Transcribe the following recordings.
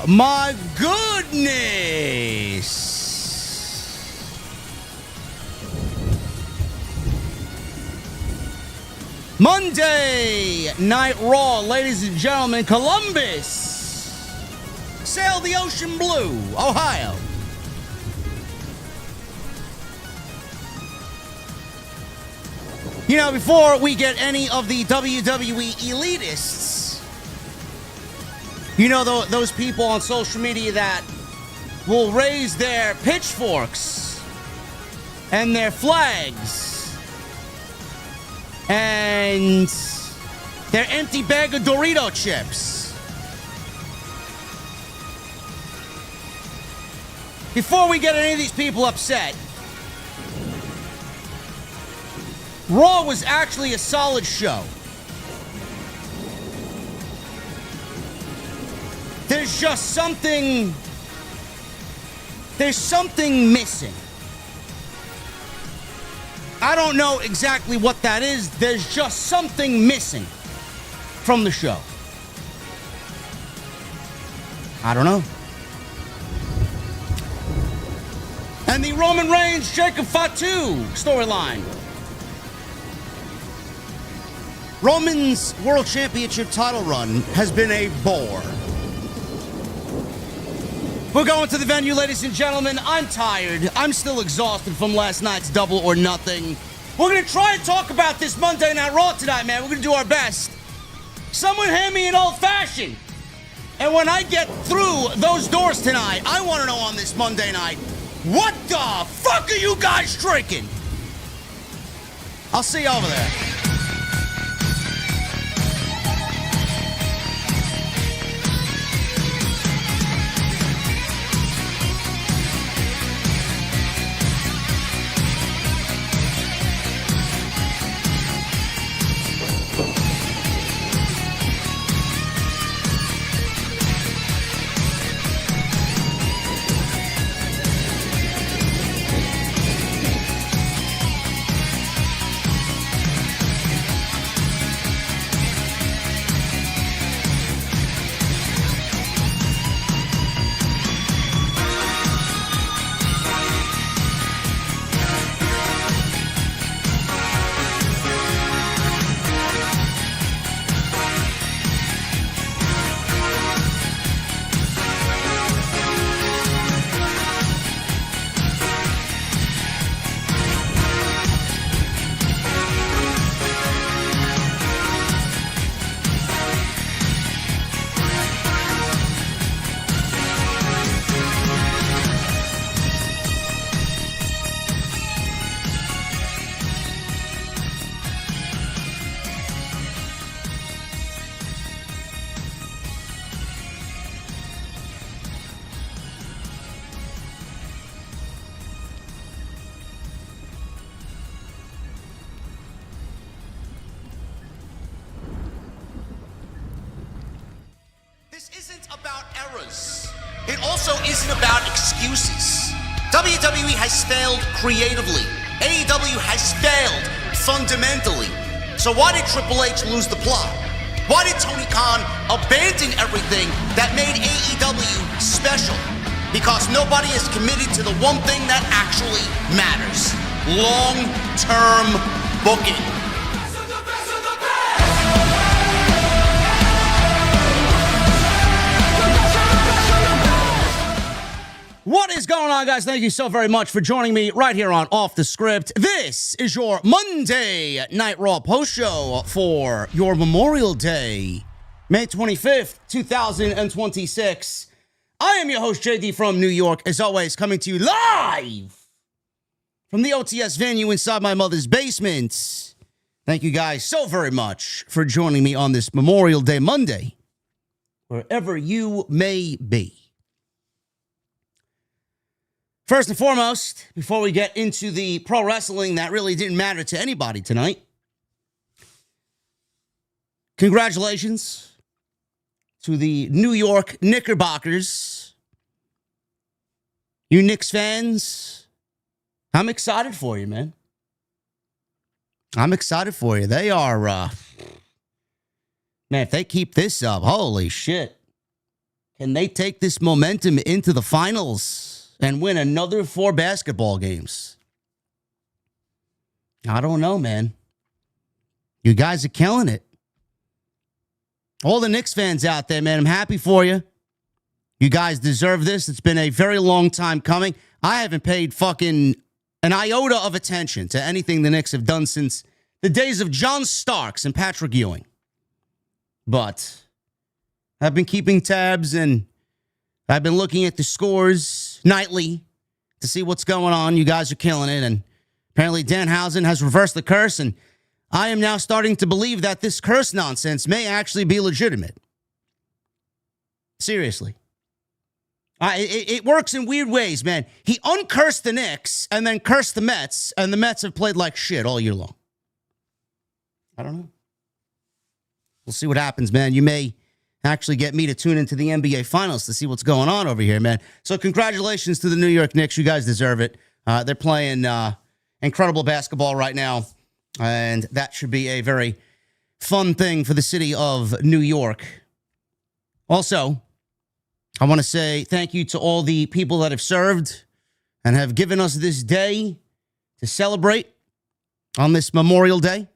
my goodness. Monday Night Raw, ladies and gentlemen, Columbus. Sail the ocean blue, Ohio. You know, before we get any of the WWE elitists, you know, those people on social media that will raise their pitchforks and their flags and their empty bag of Dorito chips. Before we get any of these people upset, Raw was actually a solid show. There's just something missing. I don't know exactly what that is. There's just something missing from the show. I don't know. And the Roman Reigns Jacob Fatu storyline. Roman's World Championship title run has been a bore. We're going to the venue, ladies and gentlemen. I'm tired. I'm still exhausted from last night's Double or Nothing. We're going to try and talk about this Monday Night Raw tonight, man. We're going to do our best. Someone hand me an old-fashioned. And when I get through those doors tonight, I want to know on this Monday night, what the fuck are you guys drinking? I'll see you over there. It also isn't about excuses. WWE has failed creatively. AEW has failed fundamentally. So why did Triple H lose the plot? Why did Tony Khan abandon everything that made AEW special? Because nobody is committed to the one thing that actually matters. Long-term booking. What is going on, guys? Thank you so very much for joining me right here on Off the Script. This is your Monday Night Raw post show for your Memorial Day, May 25th, 2026. I am your host, JD from New York, as always, coming to you live from the OTS venue inside my mother's basement. Thank you guys so very much for joining me on this Memorial Day Monday, wherever you may be. First and foremost, before we get into the pro wrestling that really didn't matter to anybody tonight, congratulations to the New York Knickerbockers. You Knicks fans, I'm excited for you, man. I'm excited for you. They are, man, if they keep this up, holy shit. Can they take this momentum into the finals and win another 4 basketball games? I don't know, man. You guys are killing it. All the Knicks fans out there, man, I'm happy for you. You guys deserve this. It's been a very long time coming. I haven't paid fucking an iota of attention to anything the Knicks have done since the days of John Starks and Patrick Ewing. But I've been keeping tabs and I've been looking at the scores nightly to see what's going on. You guys are killing it. And apparently Danhausen has reversed the curse. And I am now starting to believe that this curse nonsense may actually be legitimate. Seriously. It works in weird ways, man. He uncursed the Knicks and then cursed the Mets, and the Mets have played like shit all year long. I don't know. We'll see what happens, man. You may actually get me to tune into the NBA Finals to see what's going on over here, man. So congratulations to the New York Knicks. You guys deserve it. They're playing incredible basketball right now, and that should be a very fun thing for the city of New York. Also, I want to say thank you to all the people that have served and have given us this day to celebrate on this Memorial Day.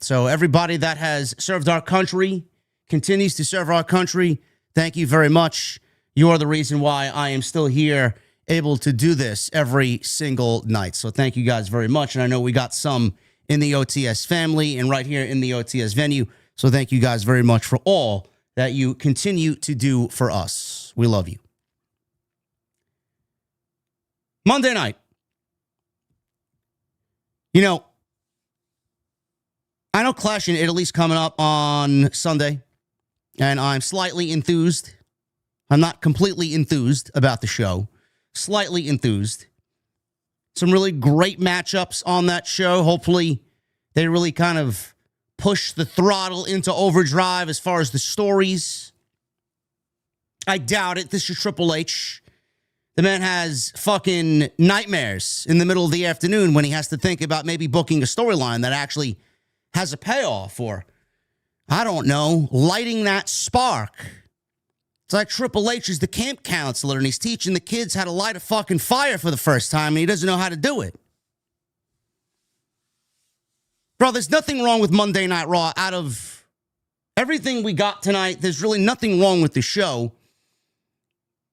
So everybody that has served our country, continues to serve our country, thank you very much. You are the reason why I am still here, able to do this every single night. So thank you guys very much. And I know we got some in the OTS family and right here in the OTS venue. So thank you guys very much for all that you continue to do for us. We love you. Monday night. You know, I know Clash in Italy's coming up on Sunday, and I'm slightly enthused. I'm not completely enthused about the show. Slightly enthused. Some really great matchups on that show. Hopefully, they really kind of push the throttle into overdrive as far as the stories. I doubt it. This is Triple H. The man has fucking nightmares in the middle of the afternoon when he has to think about maybe booking a storyline that actually has a payoff or, I don't know, lighting that spark. It's like Triple H is the camp counselor and he's teaching the kids how to light a fucking fire for the first time and he doesn't know how to do it. Bro, there's nothing wrong with Monday Night Raw. Out of everything we got tonight, there's really nothing wrong with the show.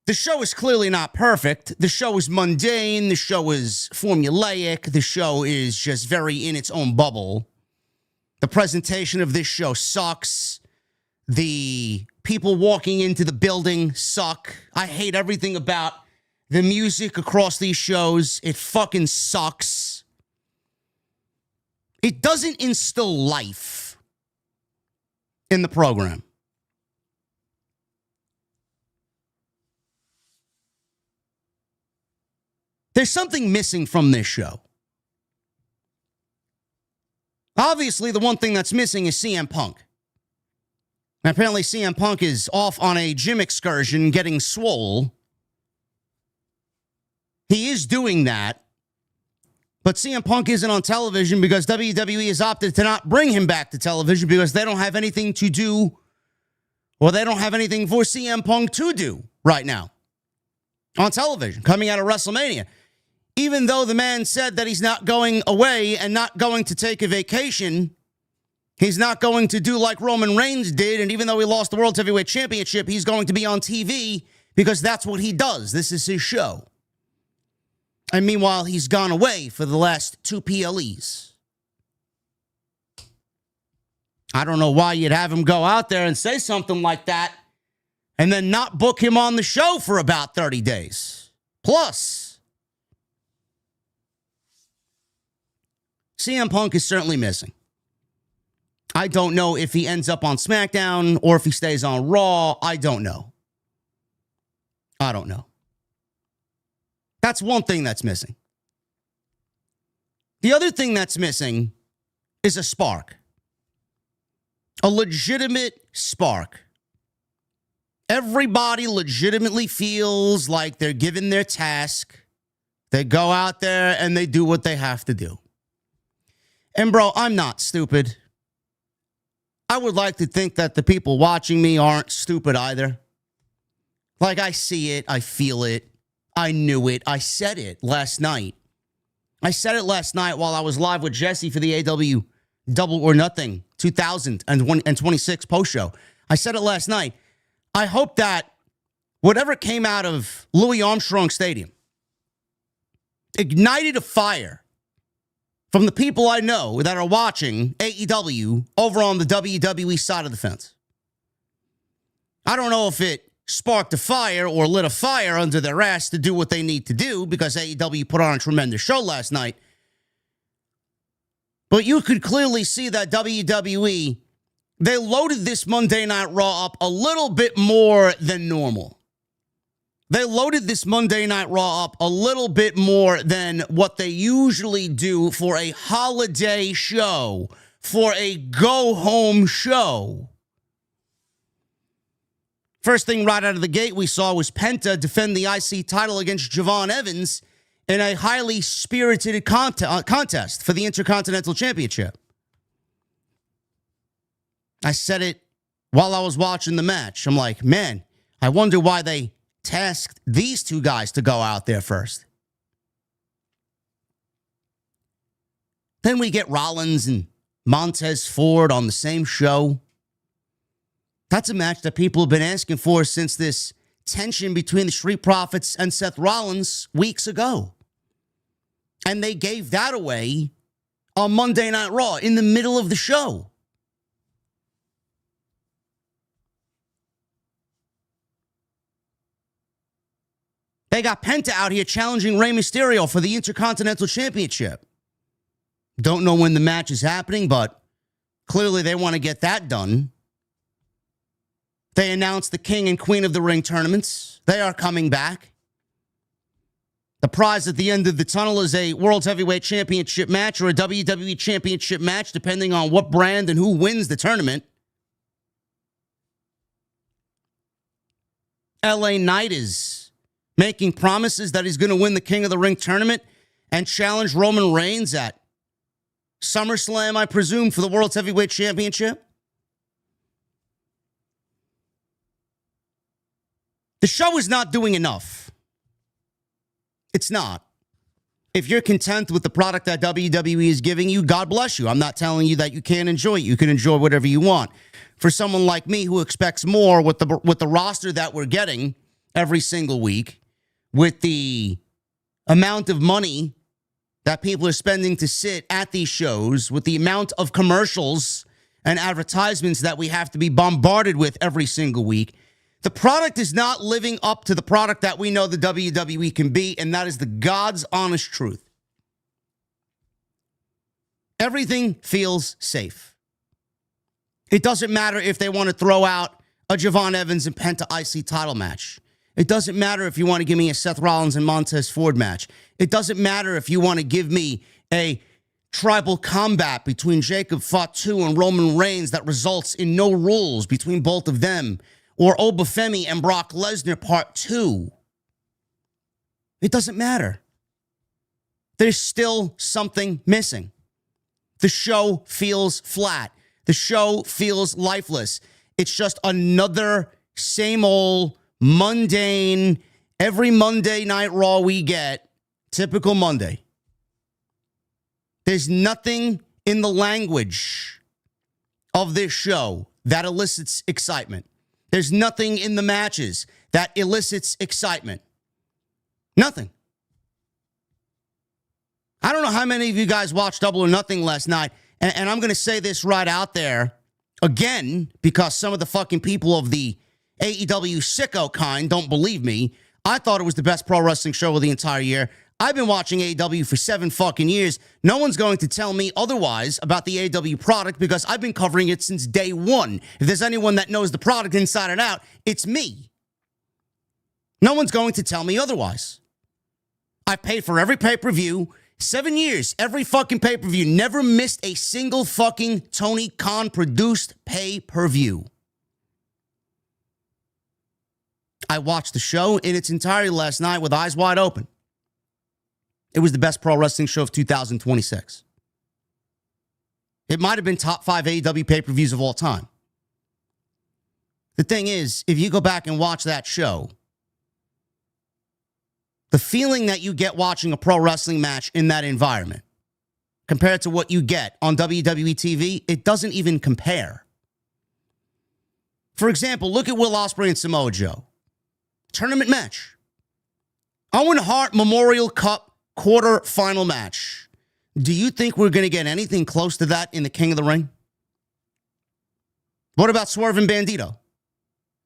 The show is clearly not perfect. The show is mundane. The show is formulaic. The show is just very in its own bubble. The presentation of this show sucks. The people walking into the building suck. I hate everything about the music across these shows. It fucking sucks. It doesn't instill life in the program. There's something missing from this show. Obviously, the one thing that's missing is CM Punk. And apparently, CM Punk is off on a gym excursion getting swole. He is doing that. But CM Punk isn't on television because WWE has opted to not bring him back to television because they don't have anything to do or they don't have anything for CM Punk to do right now on television coming out of WrestleMania. Even though the man said that he's not going away and not going to take a vacation, he's not going to do like Roman Reigns did, and even though he lost the World Heavyweight Championship, he's going to be on TV because that's what he does. This is his show. And meanwhile, he's gone away for the last 2 PLEs. I don't know why you'd have him go out there and say something like that and then not book him on the show for about 30 days. Plus, CM Punk is certainly missing. I don't know if he ends up on SmackDown or if he stays on Raw. I don't know. That's one thing that's missing. The other thing that's missing is a spark. A legitimate spark. Everybody legitimately feels like they're given their task. They go out there and they do what they have to do. And bro, I'm not stupid. I would like to think that the people watching me aren't stupid either. Like, I see it. I feel it. I knew it. I said it last night. I said it last night while I was live with Jesse for the AW Double or Nothing 2026 post show. I said it last night. I hope that whatever came out of Louis Armstrong Stadium ignited a fire from the people I know that are watching AEW over on the WWE side of the fence. I don't know if it sparked a fire or lit a fire under their ass to do what they need to do, because AEW put on a tremendous show last night. But you could clearly see that WWE, they loaded this Monday Night Raw up a little bit more than normal. They loaded this Monday Night Raw up a little bit more than what they usually do for a holiday show, for a go-home show. First thing right out of the gate we saw was Penta defend the IC title against Javon Evans in a highly spirited contest for the Intercontinental Championship. I said it while I was watching the match. I'm like, man, I wonder why they tasked these two guys to go out there first. Then we get Rollins and Montez Ford on the same show. That's a match that people have been asking for since this tension between the Street Profits and Seth Rollins weeks ago. And they gave that away on Monday Night Raw in the middle of the show. They got Penta out here challenging Rey Mysterio for the Intercontinental Championship. Don't know when the match is happening, but clearly they want to get that done. They announced the King and Queen of the Ring tournaments. They are coming back. The prize at the end of the tunnel is a World Heavyweight Championship match or a WWE Championship match, depending on what brand and who wins the tournament. LA Knight is making promises that he's going to win the King of the Ring tournament and challenge Roman Reigns at SummerSlam, I presume, for the World Heavyweight Championship. The show is not doing enough. It's not. If you're content with the product that WWE is giving you, God bless you. I'm not telling you that you can't enjoy it. You can enjoy whatever you want. For someone like me who expects more with the roster that we're getting every single week, with the amount of money that people are spending to sit at these shows, with the amount of commercials and advertisements that we have to be bombarded with every single week, the product is not living up to the product that we know the WWE can be, and that is the God's honest truth. Everything feels safe. It doesn't matter if they want to throw out a Javon Evans and Penta IC title match. It doesn't matter if you want to give me a Seth Rollins and Montez Ford match. It doesn't matter if you want to give me a tribal combat between Jacob Fatu and Roman Reigns that results in no rules between both of them, or Oba Femi and Brock Lesnar Part 2. It doesn't matter. There's still something missing. The show feels flat. The show feels lifeless. It's just another same old, mundane, every Monday Night Raw we get, typical Monday. There's nothing in the language of this show that elicits excitement. There's nothing in the matches that elicits excitement. Nothing. I don't know how many of you guys watched Double or Nothing last night, and I'm going to say this right out there again, because some of the fucking people of the AEW sicko kind don't believe me. I thought it was the best pro wrestling show of the entire year. I've been watching AEW for 7 fucking years. No one's going to tell me otherwise about the AEW product because I've been covering it since day one. If there's anyone that knows the product inside and out, it's me. No one's going to tell me otherwise. I've paid for every pay-per-view, 7 years, every fucking pay-per-view, never missed a single fucking Tony Khan produced pay-per-view. I watched the show in its entirety last night with eyes wide open. It was the best pro wrestling show of 2026. It might have been top 5 AEW pay-per-views of all time. The thing is, if you go back and watch that show, The feeling that you get watching a pro wrestling match in that environment compared to what you get on WWE TV, it doesn't even compare. For example, look at Will Ospreay and Samoa Joe. Tournament match. Owen Hart Memorial Cup quarter-final match. Do you think we're going to get anything close to that in the King of the Ring? What about Swerve and Bandito?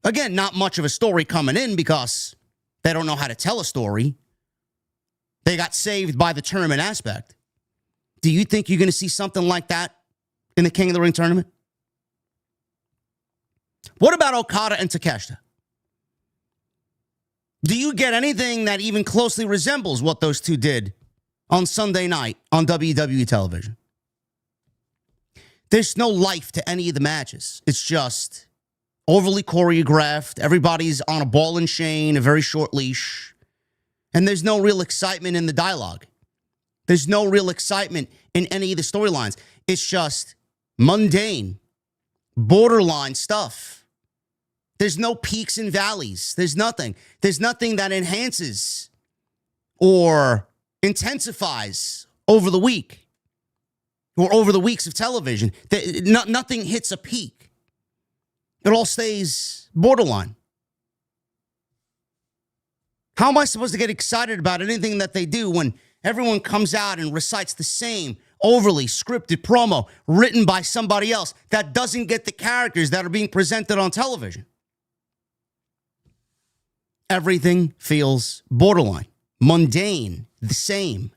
Again, not much of a story coming in because they don't know how to tell a story. They got saved by the tournament aspect. Do you think you're going to see something like that in the King of the Ring tournament? What about Okada and Takeshita? Do you get anything that even closely resembles what those two did on Sunday night on WWE television? There's no life to any of the matches. It's just overly choreographed. Everybody's on a ball and chain, a very short leash. And there's no real excitement in the dialogue. There's no real excitement in any of the storylines. It's just mundane, borderline stuff. There's no peaks and valleys. There's nothing. There's nothing that enhances or intensifies over the week or over the weeks of television. Nothing hits a peak. It all stays borderline. How am I supposed to get excited about anything that they do when everyone comes out and recites the same overly scripted promo written by somebody else that doesn't get the characters that are being presented on television? Everything feels borderline, mundane, the same.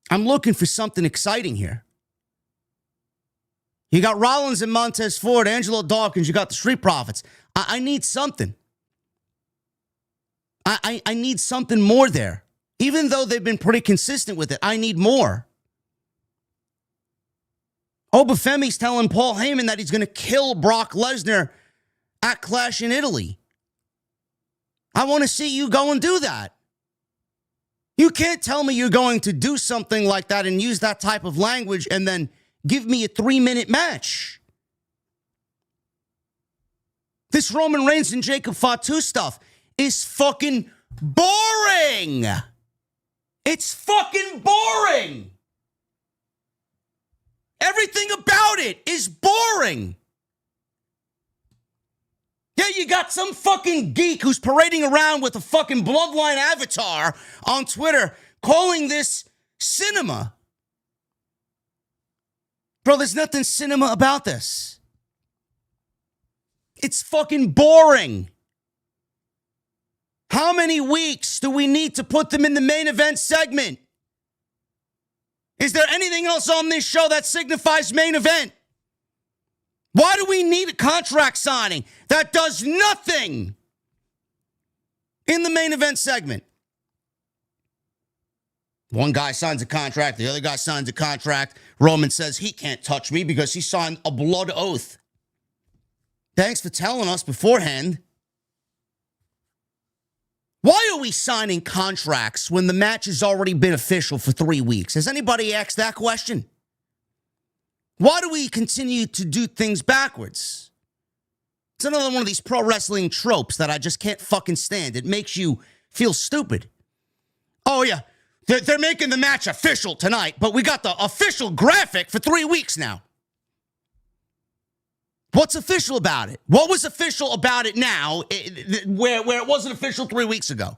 I'm looking for something exciting here. You got Rollins and Montez Ford, Angelo Dawkins, you got the Street Profits. I need something. I need something more there. Even though they've been pretty consistent with it, I need more. Oba Femi's telling Paul Heyman that he's going to kill Brock Lesnar at Clash in Italy. I want to see you go and do that. You can't tell me you're going to do something like that and use that type of language and then give me a 3-minute match. This Roman Reigns and Jacob Fatu stuff is fucking boring. It's fucking boring. Everything about it is boring. Yeah, you got some fucking geek who's parading around with a fucking bloodline avatar on Twitter calling this cinema. Bro, there's nothing cinema about this. It's fucking boring. How many weeks do we need to put them in the main event segment? Is there anything else on this show that signifies main event? Why do we need a contract signing that does nothing in the main event segment? One guy signs a contract, the other guy signs a contract. Roman says he can't touch me because he signed a blood oath. Thanks for telling us beforehand. Why are we signing contracts when the match has already been official for 3 weeks? Has anybody asked that question? Why do we continue to do things backwards? It's another one of these pro wrestling tropes that I just can't fucking stand. It makes you feel stupid. Oh, yeah, they're making the match official tonight, but we got the official graphic for 3 weeks now. What's official about it? What was official about it now where it wasn't official 3 weeks ago?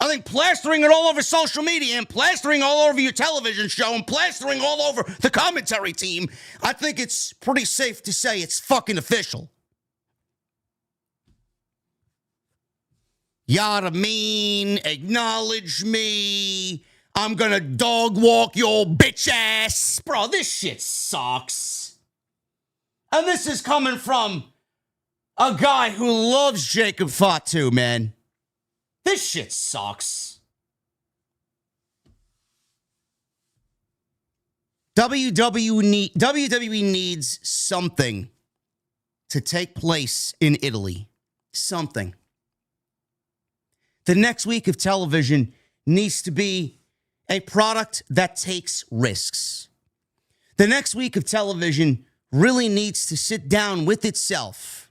I think plastering it all over social media and plastering all over your television show and plastering all over the commentary team, I think it's pretty safe to say it's fucking official. Yada mean, acknowledge me, I'm gonna dog walk your bitch ass. Bro, this shit sucks. And this is coming from a guy who loves Jacob Fatu, man. This shit sucks. WWE needs something to take place in Italy. Something. The next week of television needs to be a product that takes risks. The next week of television really needs to sit down with itself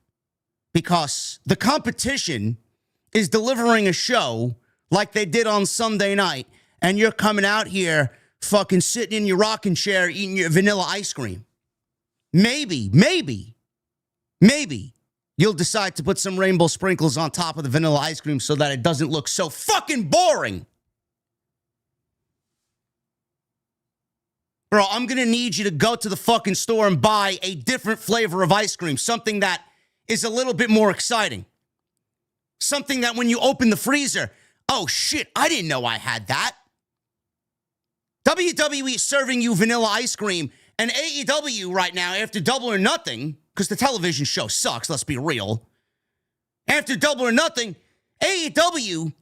because the competition is delivering a show like they did on Sunday night, and you're coming out here fucking sitting in your rocking chair eating your vanilla ice cream, maybe you'll decide to put some rainbow sprinkles on top of the vanilla ice cream so that it doesn't look so fucking boring. Bro, I'm going to need you to go to the fucking store and buy a different flavor of ice cream, something that is a little bit more exciting. Something that when you open the freezer, oh shit, I didn't know I had that. WWE is serving you vanilla ice cream, and AEW right now, after Double or Nothing, because the television show sucks, let's be real. After Double or Nothing, AEW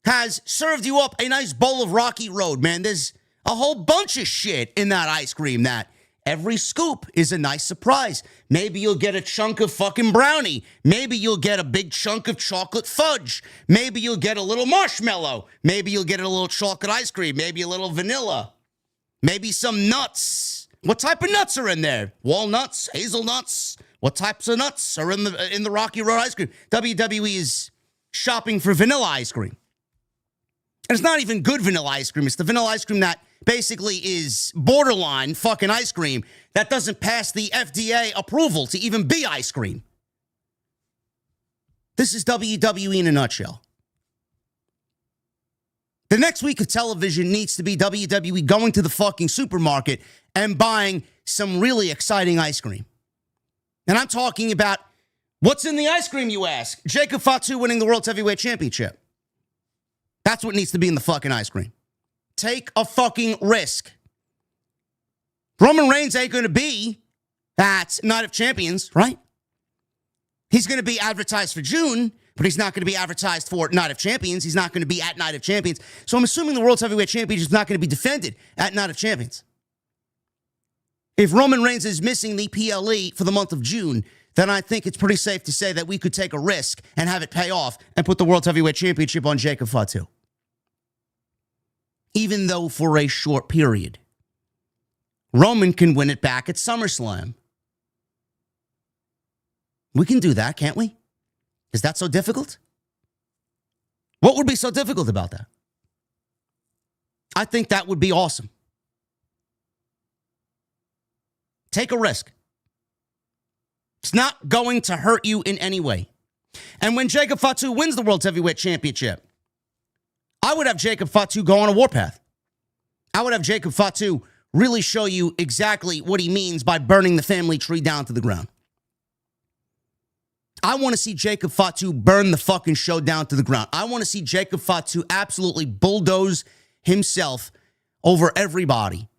has served you up a nice bowl of Rocky Road, man. There's a whole bunch of shit in that ice cream that every scoop is a nice surprise. Maybe you'll get a chunk of fucking brownie. Maybe you'll get a big chunk of chocolate fudge. Maybe you'll get a little marshmallow. Maybe you'll get a little chocolate ice cream. Maybe a little vanilla. Maybe some nuts. What type of nuts are in there? Walnuts, hazelnuts. What types of nuts are in the Rocky Road ice cream? WWE is shopping for vanilla ice cream. And it's not even good vanilla ice cream. It's the vanilla ice cream that basically is borderline fucking ice cream that doesn't pass the FDA approval to even be ice cream. This is WWE in a nutshell. The next week of television needs to be WWE going to the fucking supermarket and buying some really exciting ice cream. And I'm talking about what's in the ice cream, you ask? Jacob Fatu winning the World Heavyweight Championship. That's what needs to be in the fucking ice cream. Take a fucking risk. Roman Reigns ain't going to be at Night of Champions, right? He's going to be advertised for June, but he's not going to be advertised for Night of Champions. He's not going to be at Night of Champions. So I'm assuming the World Heavyweight Championship is not going to be defended at Night of Champions. If Roman Reigns is missing the PLE for the month of June, then I think it's pretty safe to say that we could take a risk and have it pay off and put the World Heavyweight Championship on Jacob Fatu. Even though for a short period. Roman can win it back at SummerSlam. We can do that, can't we? Is that so difficult? What would be so difficult about that? I think that would be awesome. Take a risk. It's not going to hurt you in any way. And when Jacob Fatu wins the World Heavyweight Championship, I would have Jacob Fatu go on a warpath. I would have Jacob Fatu really show you exactly what he means by burning the family tree down to the ground. I want to see Jacob Fatu burn the fucking show down to the ground. I want to see Jacob Fatu absolutely bulldoze himself over everybody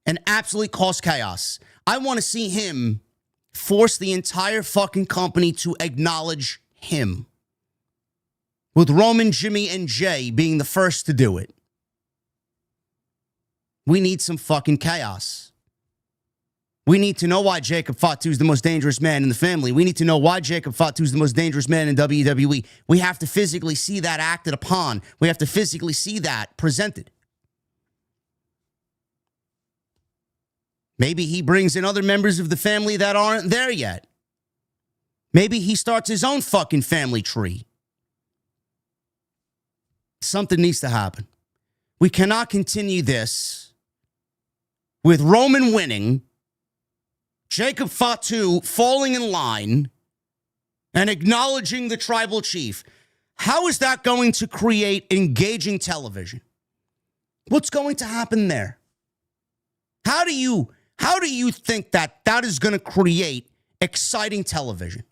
and absolutely cause chaos. I want to see him force the entire fucking company to acknowledge him. With Roman, Jimmy, and Jay being the first to do it. We need some fucking chaos. We need to know why Jacob Fatu is the most dangerous man in the family. We need to know why Jacob Fatu is the most dangerous man in WWE. We have to physically see that acted upon. We have to physically see that presented. Maybe he brings in other members of the family that aren't there yet. Maybe he starts his own fucking family tree. Something needs to happen. We cannot continue this with Roman winning, Jacob Fatu falling in line, and acknowledging the tribal chief. How is that going to create engaging television? What's going to happen there? How do you think that is going to create exciting television?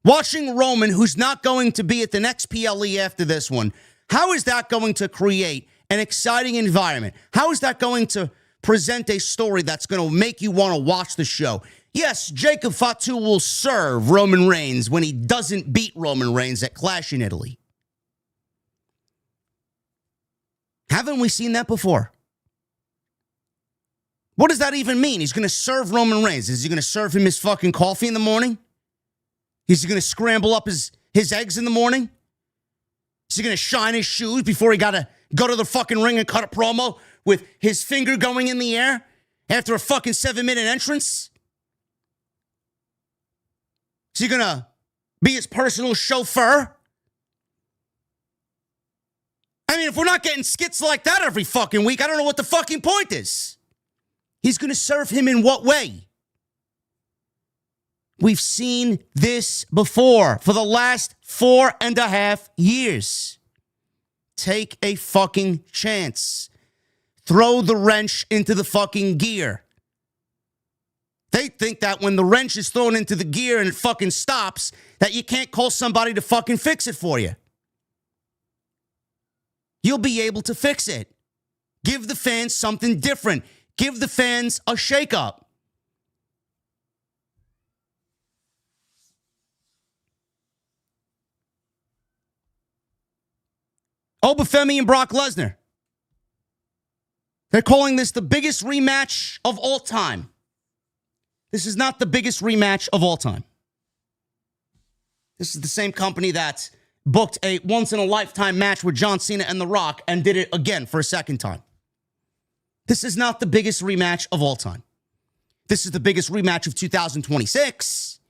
Watching Roman, who's not going to be at the next PLE after this one, how is that going to create an exciting environment? How is that going to present a story that's going to make you want to watch the show? Yes, Jacob Fatu will serve Roman Reigns when he doesn't beat Roman Reigns at Clash in Italy. Haven't we seen that before? What does that even mean? He's going to serve Roman Reigns. Is he going to serve him his fucking coffee in the morning? Is he going to scramble up his eggs in the morning? Is he going to shine his shoes before he got to go to the fucking ring and cut a promo with his finger going in the air after a fucking 7-minute entrance? Is he going to be his personal chauffeur I mean, if we're not getting skits like that every fucking week, I don't know what the fucking point is. He's going to serve him in what way? We've seen this before for the last 4.5 years. Take a fucking chance. Throw the wrench into the fucking gear. They think that when the wrench is thrown into the gear and it fucking stops, that you can't call somebody to fucking fix it for you. You'll be able to fix it. Give the fans something different. Give the fans a shakeup. Oba Femi and Brock Lesnar. They're calling this the biggest rematch of all time. This is not the biggest rematch of all time. This is the same company that booked a once-in-a-lifetime match with John Cena and The Rock and did it again for a second time. This is not the biggest rematch of all time. This is the biggest rematch of 2026.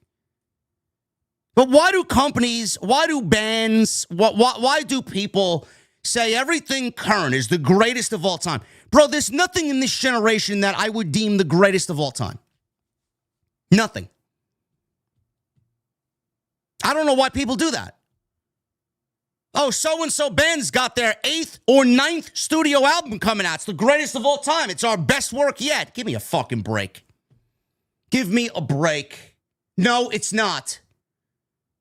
But why do companies, why do bands, why do people say everything current is the greatest of all time? Bro, there's nothing in this generation that I would deem the greatest of all time. Nothing. I don't know why people do that. Oh, so-and-so band's got their 8th or 9th studio album coming out. It's the greatest of all time. It's our best work yet. Give me a fucking break. Give me a break. No, it's not.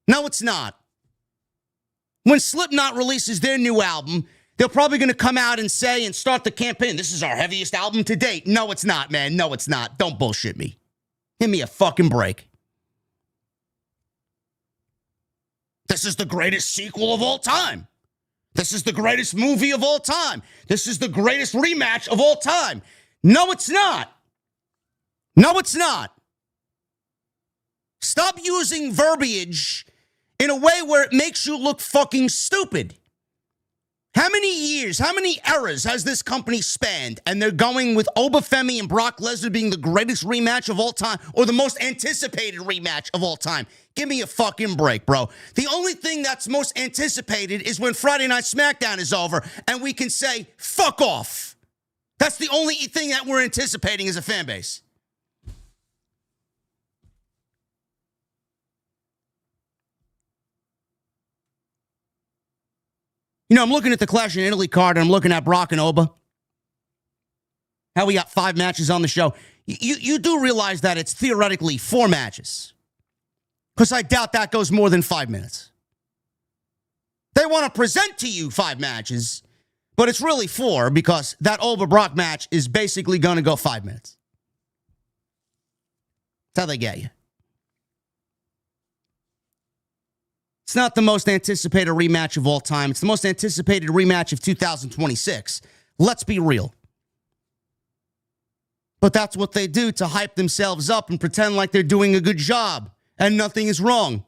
No, it's not. When Slipknot releases their new album, they're probably going to come out and say and start the campaign, this is our heaviest album to date. No, it's not, man. No, it's not. Don't bullshit me. Give me a fucking break. This is the greatest sequel of all time. This is the greatest movie of all time. This is the greatest rematch of all time. No, it's not. No, it's not. Stop using verbiage in a way where it makes you look fucking stupid. How many years, how many eras has this company spanned? And they're going with Oba Femi and Brock Lesnar being the greatest rematch of all time or the most anticipated rematch of all time. Give me a fucking break, bro. The only thing that's most anticipated is when Friday Night SmackDown is over and we can say, fuck off. That's the only thing that we're anticipating as a fan base. You know, I'm looking at the Clash in Italy card, and I'm looking at Brock and Oba. How we got 5 matches on the show. You do realize that it's theoretically 4 matches. Because I doubt that goes more than 5 minutes. They want to present to you 5 matches, but it's really 4 because that Oba-Brock match is basically going to go 5 minutes. That's how they get you. It's not the most anticipated rematch of all time. It's the most anticipated rematch of 2026. Let's be real. But that's what they do to hype themselves up and pretend like they're doing a good job and nothing is wrong.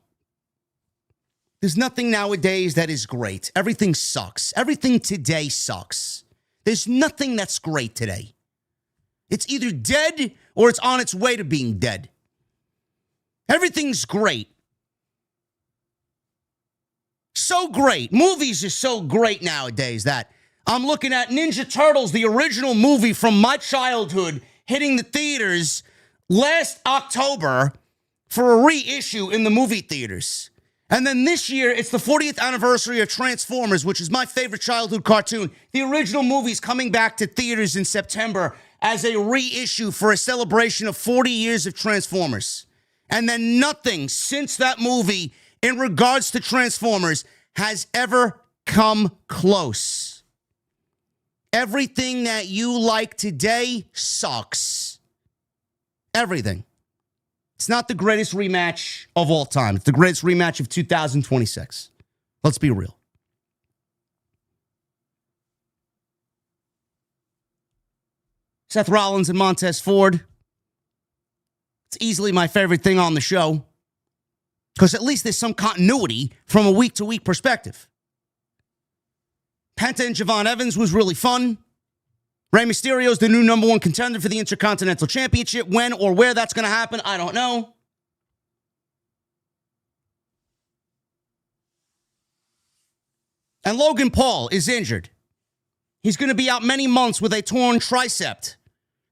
There's nothing nowadays that is great. Everything sucks. Everything today sucks. There's nothing that's great today. It's either dead or it's on its way to being dead. Everything's great. So great. Movies are so great nowadays that I'm looking at Ninja Turtles, the original movie from my childhood, hitting the theaters last October for a reissue in the movie theaters. And then this year, it's the 40th anniversary of Transformers, which is my favorite childhood cartoon. The original movie's coming back to theaters in September as a reissue for a celebration of 40 years of Transformers. And then nothing since that movie in regards to Transformers has ever come close. Everything that you like today sucks. Everything. It's not the greatest rematch of all time. It's the greatest rematch of 2026. Let's be real. Seth Rollins and Montez Ford. It's easily my favorite thing on the show. Because at least there's some continuity from a week-to-week perspective. Penta and Javon Evans was really fun. Rey Mysterio's the new #1 contender for the Intercontinental Championship. When or where that's going to happen, I don't know. And Logan Paul is injured. He's going to be out many months with a torn tricep.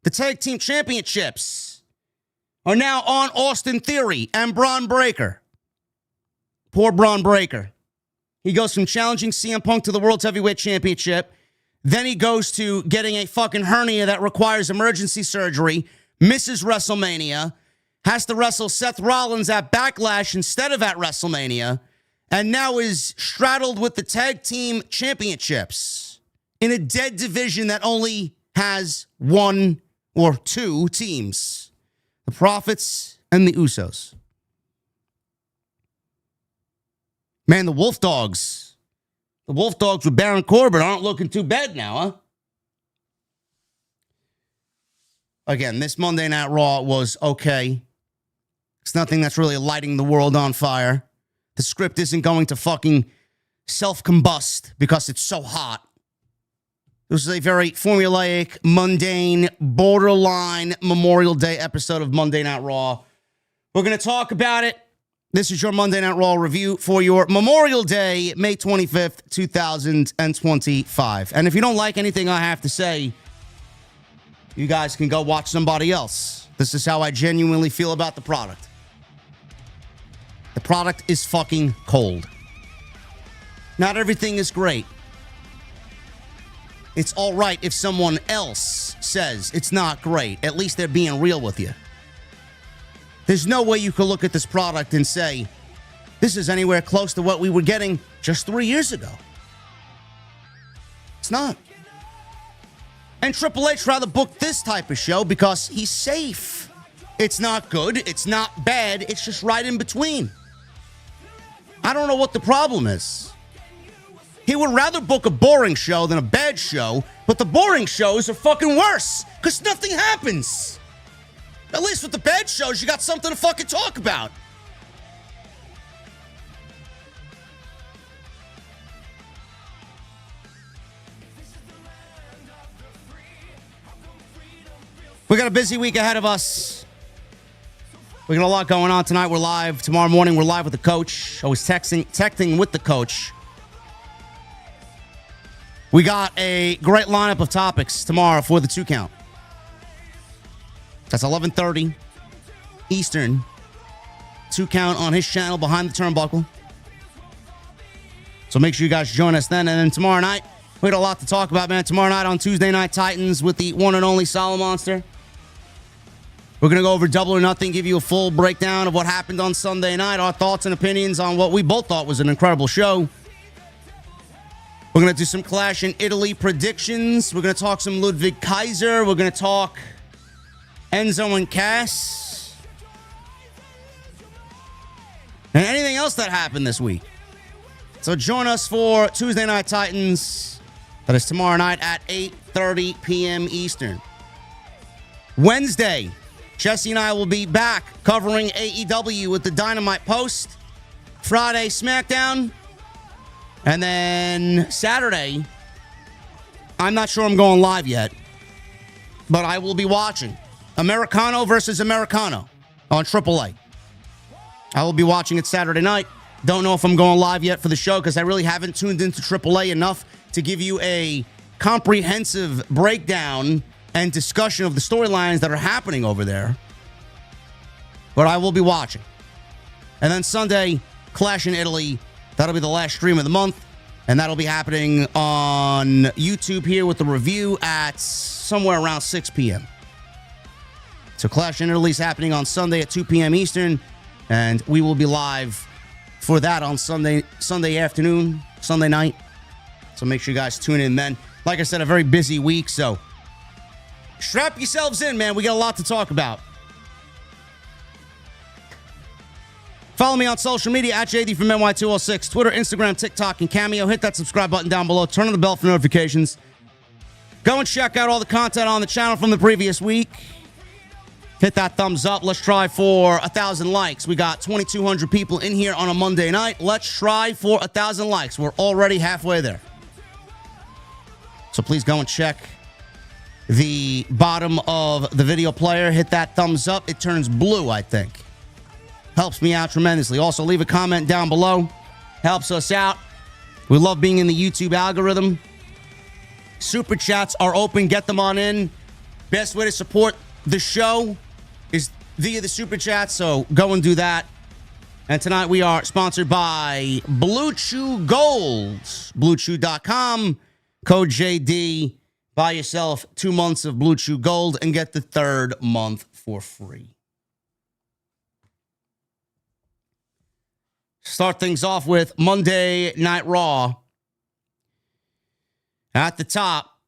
The tag team championships are now on Austin Theory and Braun Breaker. Poor Braun Breaker. He goes from challenging CM Punk to the World Heavyweight Championship. Then he goes to getting a fucking hernia that requires emergency surgery, misses WrestleMania, has to wrestle Seth Rollins at Backlash instead of at WrestleMania, and now is straddled with the tag team championships in a dead division that only has one or two teams, the Profits and the Usos. Man, the Wolf Dogs with Baron Corbin aren't looking too bad now, huh? Again, this Monday Night Raw was okay. It's nothing that's really lighting the world on fire. The script isn't going to fucking self-combust because it's so hot. This is a very formulaic, mundane, borderline Memorial Day episode of Monday Night Raw. We're going to talk about it. This is your Monday Night Raw review for your Memorial Day, May 25th, 2025. And if you don't like anything I have to say, you guys can go watch somebody else. This is how I genuinely feel about the product. The product is fucking cold. Not everything is great. It's all right if someone else says it's not great. At least they're being real with you. There's no way you could look at this product and say, this is anywhere close to what we were getting just 3 years ago. It's not. And Triple H rather booked this type of show because he's safe. It's not good. It's not bad. It's just right in between. I don't know what the problem is. He would rather book a boring show than a bad show, but the boring shows are fucking worse because nothing happens. At least with the bad shows, you got something to fucking talk about. We got a busy week ahead of us. We got a lot going on tonight. We're live. Tomorrow morning, we're live with the coach. I was texting with the coach. We got a great lineup of topics tomorrow for the 2 count. That's 11:30 Eastern. 2 count on his channel, Behind the Turnbuckle. So make sure you guys join us then. And then tomorrow night, we got a lot to talk about, man. Tomorrow night on Tuesday Night Titans with the one and only Solid Monster. We're going to go over Double or Nothing, give you a full breakdown of what happened on Sunday night, our thoughts and opinions on what we both thought was an incredible show. We're going to do some Clash in Italy predictions. We're going to talk some Ludwig Kaiser. We're going to talk Enzo and Cass. And anything else that happened this week. So join us for Tuesday Night Titans. That is tomorrow night at 8:30 p.m. Eastern. Wednesday, Jesse and I will be back covering AEW with the Dynamite Post. Friday, SmackDown. And then Saturday, I'm not sure I'm going live yet, but I will be watching Americano versus Americano on AAA. I will be watching it Saturday night. Don't know if I'm going live yet for the show because I really haven't tuned into AAA enough to give you a comprehensive breakdown and discussion of the storylines that are happening over there. But I will be watching. And then Sunday, Clash in Italy. That'll be the last stream of the month. And that'll be happening on YouTube here with the review at somewhere around 6 p.m. So Clash in Italy is happening on Sunday at 2 p.m. Eastern. And we will be live for that on Sunday afternoon, Sunday night. So make sure you guys tune in then. Like I said, a very busy week. So strap yourselves in, man. We got a lot to talk about. Follow me on social media at JD from NY206, Twitter, Instagram, TikTok, and Cameo. Hit that subscribe button down below. Turn on the bell for notifications. Go and check out all the content on the channel from the previous week. Hit that thumbs up. Let's try for 1,000 likes. We got 2,200 people in here on a Monday night. Let's try for 1,000 likes. We're already halfway there. So please go and check the bottom of the video player. Hit that thumbs up. It turns blue, I think. Helps me out tremendously. Also, leave a comment down below. Helps us out. We love being in the YouTube algorithm. Super chats are open. Get them on in. Best way to support the show is via the super chat, so go and do that. And tonight we are sponsored by Blue Chew Gold. BlueChew.com. Code JD. Buy yourself 2 months of Blue Chew Gold and get the third month for free. Start things off with Monday Night Raw. At the top,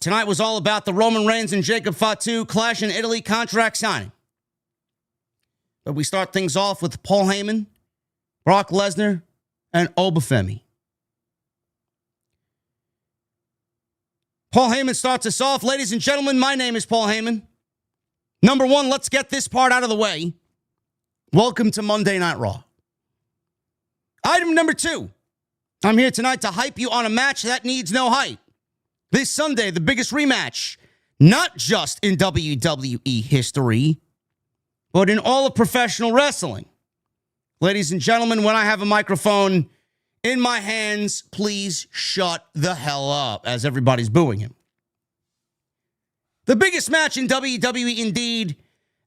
tonight was all about the Roman Reigns and Jacob Fatu Clash in Italy contract signing. But we start things off with Paul Heyman, Brock Lesnar, and Oba Femi. Paul Heyman starts us off. Ladies and gentlemen, my name is Paul Heyman. Number one, let's get this part out of the way. Welcome to Monday Night Raw. Item number two. I'm here tonight to hype you on a match that needs no hype. This Sunday, the biggest rematch, not just in WWE history, but in all of professional wrestling. Ladies and gentlemen, when I have a microphone in my hands, please shut the hell up as everybody's booing him. The biggest match in WWE indeed,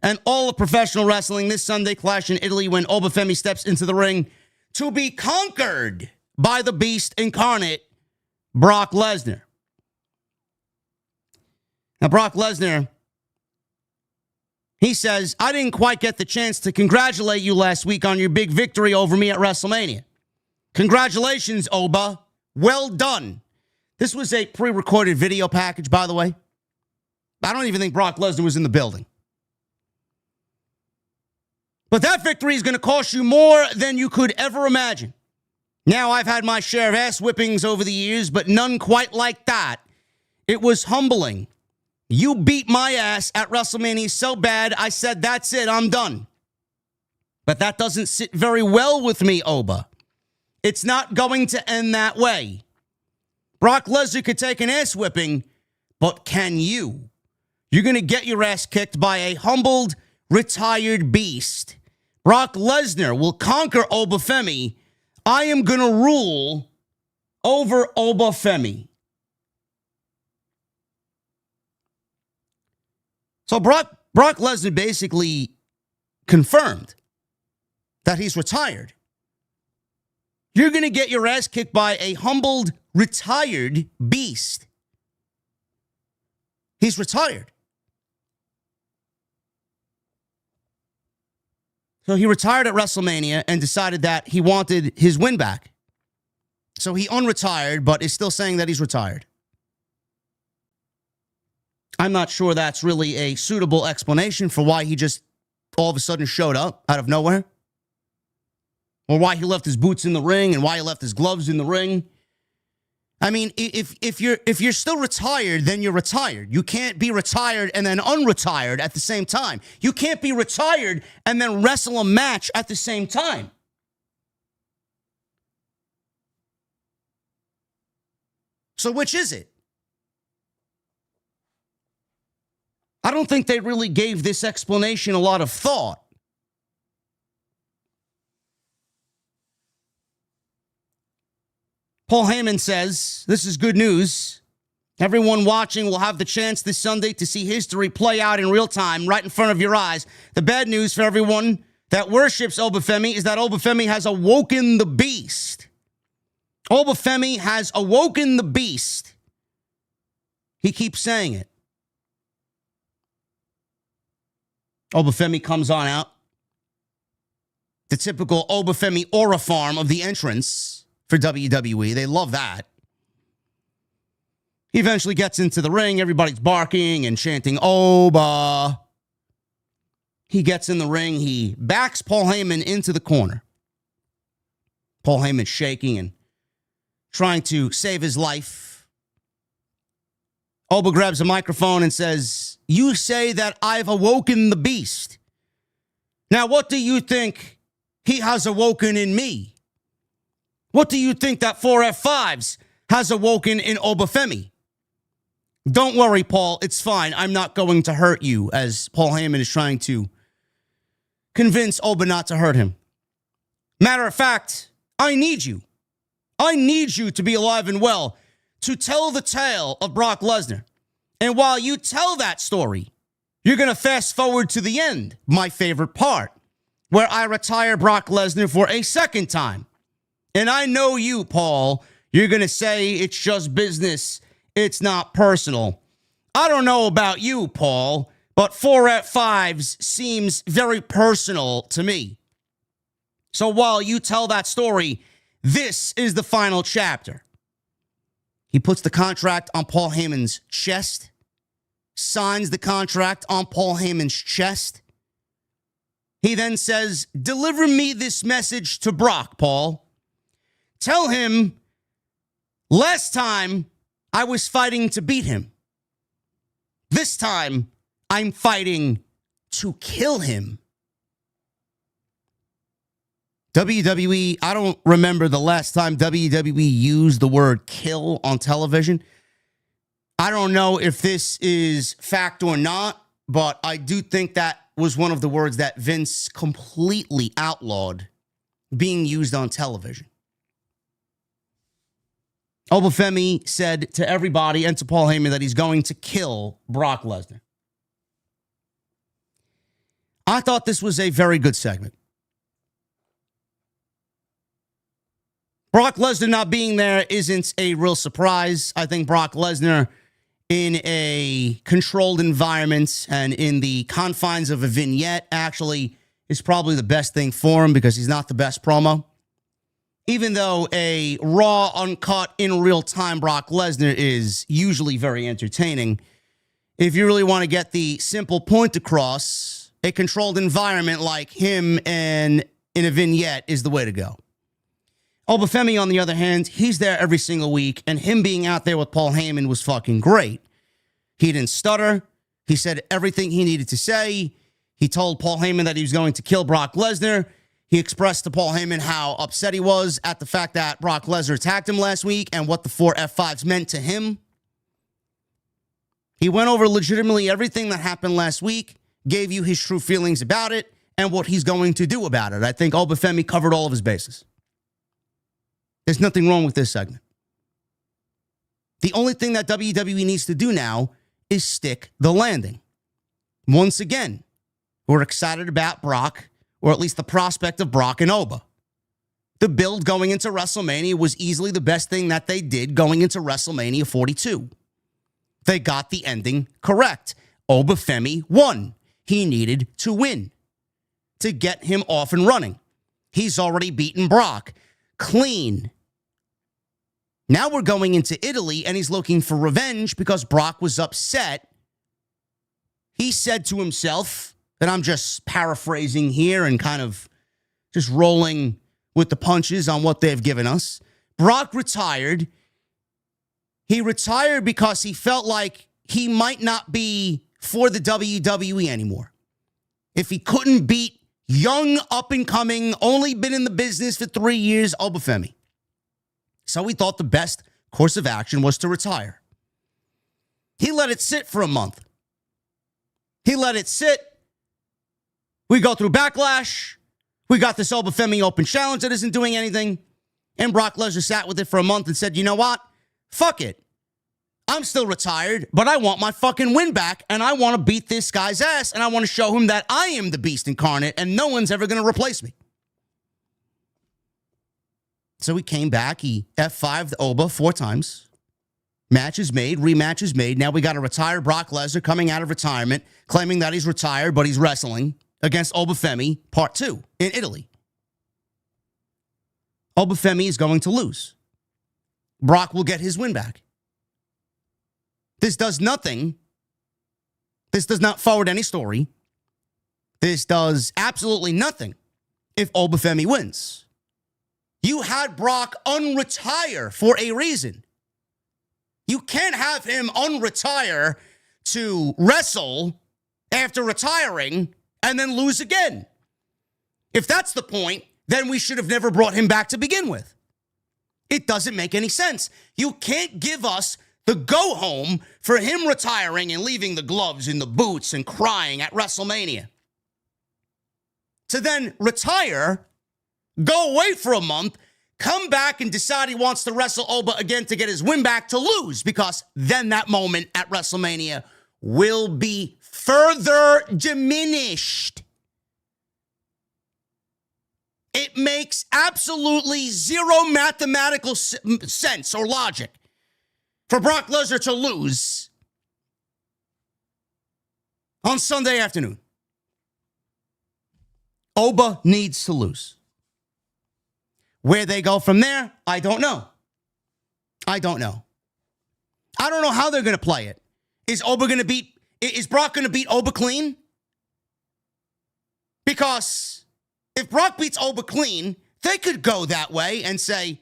and all of professional wrestling this Sunday, Clash in Italy, when Oba Femi steps into the ring to be conquered by the Beast incarnate, Brock Lesnar. Now, Brock Lesnar, he says, I didn't quite get the chance to congratulate you last week on your big victory over me at WrestleMania. Congratulations, Oba. Well done. This was a pre-recorded video package, by the way. I don't even think Brock Lesnar was in the building. But that victory is going to cost you more than you could ever imagine. Now, I've had my share of ass whippings over the years, but none quite like that. It was humbling. You beat my ass at WrestleMania so bad, I said, that's it, I'm done. But that doesn't sit very well with me, Oba. It's not going to end that way. Brock Lesnar could take an ass whipping, but can you? You're going to get your ass kicked by a humbled, retired beast. Brock Lesnar will conquer Oba Femi. I am going to rule over Oba Femi. So Brock Lesnar basically confirmed that he's retired. You're going to get your ass kicked by a humbled, retired beast. He's retired. So he retired at WrestleMania and decided that he wanted his win back. So he unretired, but is still saying that he's retired. I'm not sure that's really a suitable explanation for why he just all of a sudden showed up out of nowhere. Or why he left his boots in the ring and why he left his gloves in the ring. I mean, if you're still retired, then you're retired. You can't be retired and then unretired at the same time. You can't be retired and then wrestle a match at the same time. So which is it? I don't think they really gave this explanation a lot of thought. Paul Heyman says, this is good news. Everyone watching will have the chance this Sunday to see history play out in real time right in front of your eyes. The bad news for everyone that worships Oba Femi is that Oba Femi has awoken the beast. Oba Femi has awoken the beast. He keeps saying it. Oba Femi comes on out. The typical Oba Femi aura farm of the entrance for WWE. They love that. He eventually gets into the ring. Everybody's barking and chanting, Oba. He gets in the ring. He backs Paul Heyman into the corner. Paul Heyman's shaking and trying to save his life. Oba grabs a microphone and says, you say that I've awoken the beast. Now, what do you think he has awoken in me? What do you think that 4F5s has awoken in Oba Femi? Don't worry, Paul. It's fine. I'm not going to hurt you, as Paul Heyman is trying to convince Oba not to hurt him. Matter of fact, I need you. I need you to be alive and well to tell the tale of Brock Lesnar. And while you tell that story, you're going to fast forward to the end, my favorite part, where I retire Brock Lesnar for a second time. And I know you, Paul, you're going to say it's just business. It's not personal. I don't know about you, Paul, but 4 at 5s seems very personal to me. So while you tell that story, this is the final chapter. He puts the contract on Paul Heyman's chest, signs the contract on Paul Heyman's chest. He then says, deliver me this message to Brock, Paul. Tell him last time I was fighting to beat him. This time I'm fighting to kill him. WWE, I don't remember the last time WWE used the word kill on television. I don't know if this is fact or not, but I do think that was one of the words that Vince completely outlawed being used on television. Oba Femi said to everybody and to Paul Heyman that he's going to kill Brock Lesnar. I thought this was a very good segment. Brock Lesnar not being there isn't a real surprise. I think Brock Lesnar in a controlled environment and in the confines of a vignette actually is probably the best thing for him because he's not the best promo. Even though a raw, uncut, in real time Brock Lesnar is usually very entertaining, if you really want to get the simple point across, a controlled environment like him and in a vignette is the way to go. Oba Femi, on the other hand, he's there every single week, and him being out there with Paul Heyman was fucking great. He didn't stutter. He said everything he needed to say. He told Paul Heyman that he was going to kill Brock Lesnar. He expressed to Paul Heyman how upset he was at the fact that Brock Lesnar attacked him last week and what the 4 F5s meant to him. He went over legitimately everything that happened last week, gave you his true feelings about it, and what he's going to do about it. I think Oba Femi covered all of his bases. There's nothing wrong with this segment. The only thing that WWE needs to do now is stick the landing. Once again, we're excited about Brock, or at least the prospect of Brock and Oba. The build going into WrestleMania was easily the best thing that they did going into WrestleMania 42. They got the ending correct. Oba Femi won. He needed to win to get him off and running. He's already beaten Brock. Clean. Now we're going into Italy, and he's looking for revenge because Brock was upset. He said to himself, and I'm just paraphrasing here and kind of just rolling with the punches on what they've given us. Brock retired. He retired because he felt like he might not be for the WWE anymore. If he couldn't beat young, up-and-coming, only been in the business for 3 years, Oba Femi. So he thought the best course of action was to retire. He let it sit for a month. He let it sit. We go through Backlash. We got this Oba Femi Open Challenge that isn't doing anything. And Brock Lesnar sat with it for a month and said, you know what? Fuck it. I'm still retired, but I want my fucking win back, and I want to beat this guy's ass, and I want to show him that I am the beast incarnate, and no one's ever going to replace me. So he came back. He F5'd Oba 4 times. Match is made. Rematch is made. Now we got a retired Brock Lesnar coming out of retirement, claiming that he's retired, but he's wrestling against Oba Femi, part 2, in Italy. Oba Femi is going to lose. Brock will get his win back. This does nothing. This does not forward any story. This does absolutely nothing if Oba Femi wins. You had Brock unretire for a reason. You can't have him unretire to wrestle after retiring and then lose again. If that's the point, then we should have never brought him back to begin with. It doesn't make any sense. You can't give us the go-home for him retiring and leaving the gloves and the boots and crying at WrestleMania. To then retire, go away for a month, come back and decide he wants to wrestle Oba again to get his win back to lose, because then that moment at WrestleMania will be further diminished. It makes absolutely zero mathematical sense or logic for Brock Lesnar to lose on Sunday afternoon. Oba needs to lose. Where they go from there, I don't know. I don't know how they're going to play it. Is Brock going to beat Oba clean? Because if Brock beats Oba clean, they could go that way and say,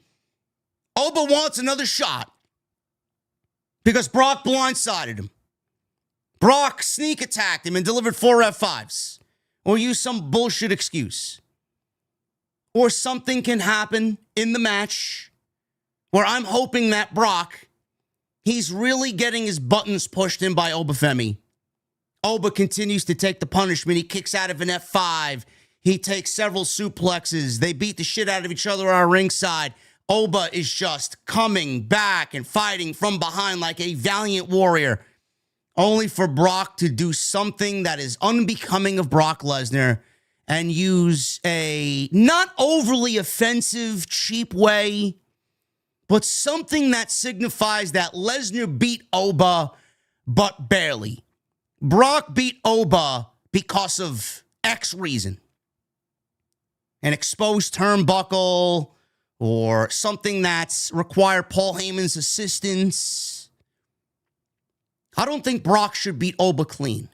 Oba wants another shot because Brock blindsided him. Brock sneak attacked him and delivered 4 F5s. Or use some bullshit excuse. Or something can happen in the match where I'm hoping that Brock, he's really getting his buttons pushed in by Oba Femi. Oba continues to take the punishment. He kicks out of an F5. He takes several suplexes. They beat the shit out of each other on ringside. Oba is just coming back and fighting from behind like a valiant warrior, only for Brock to do something that is unbecoming of Brock Lesnar and use a not overly offensive, cheap way, but something that signifies that Lesnar beat Oba, but barely. Brock beat Oba because of X reason. An exposed turnbuckle or something that's required Paul Heyman's assistance. I don't think Brock should beat Oba clean.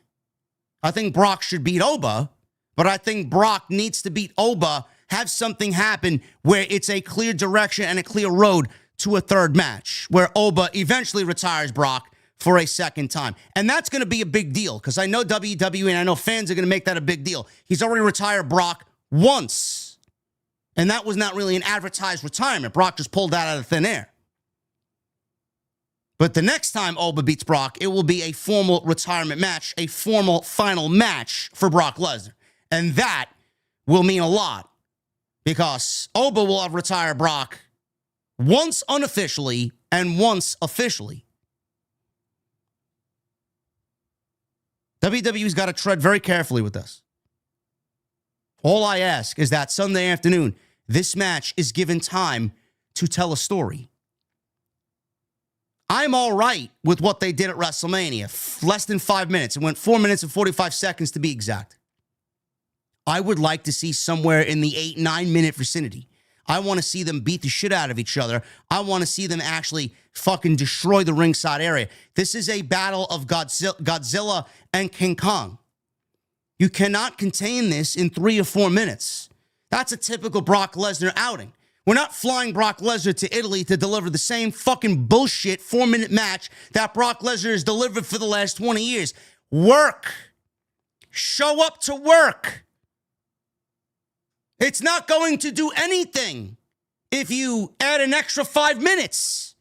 I think Brock should beat Oba, but I think Brock needs to beat Oba, have something happen where it's a clear direction and a clear road to a third match, where Oba eventually retires Brock for a second time. And that's going to be a big deal, because I know WWE and I know fans are going to make that a big deal. He's already retired Brock once, and that was not really an advertised retirement. Brock just pulled that out of thin air. But the next time Oba beats Brock, it will be a formal retirement match, a formal final match for Brock Lesnar. And that will mean a lot, because Oba will have retired Brock once unofficially and once officially. WWE's got to tread very carefully with this. All I ask is that Sunday afternoon, this match is given time to tell a story. I'm all right with what they did at WrestleMania. Less than 5 minutes. It went 4 minutes and 45 seconds to be exact. I would like to see somewhere in the 8-9 minute vicinity. I want to see them beat the shit out of each other. I want to see them actually fucking destroy the ringside area. This is a battle of Godzilla and King Kong. You cannot contain this in 3 or 4 minutes. That's a typical Brock Lesnar outing. We're not flying Brock Lesnar to Italy to deliver the same fucking bullshit 4-minute match that Brock Lesnar has delivered for the last 20 years. Work. Show up to work. It's not going to do anything if you add an extra 5 minutes.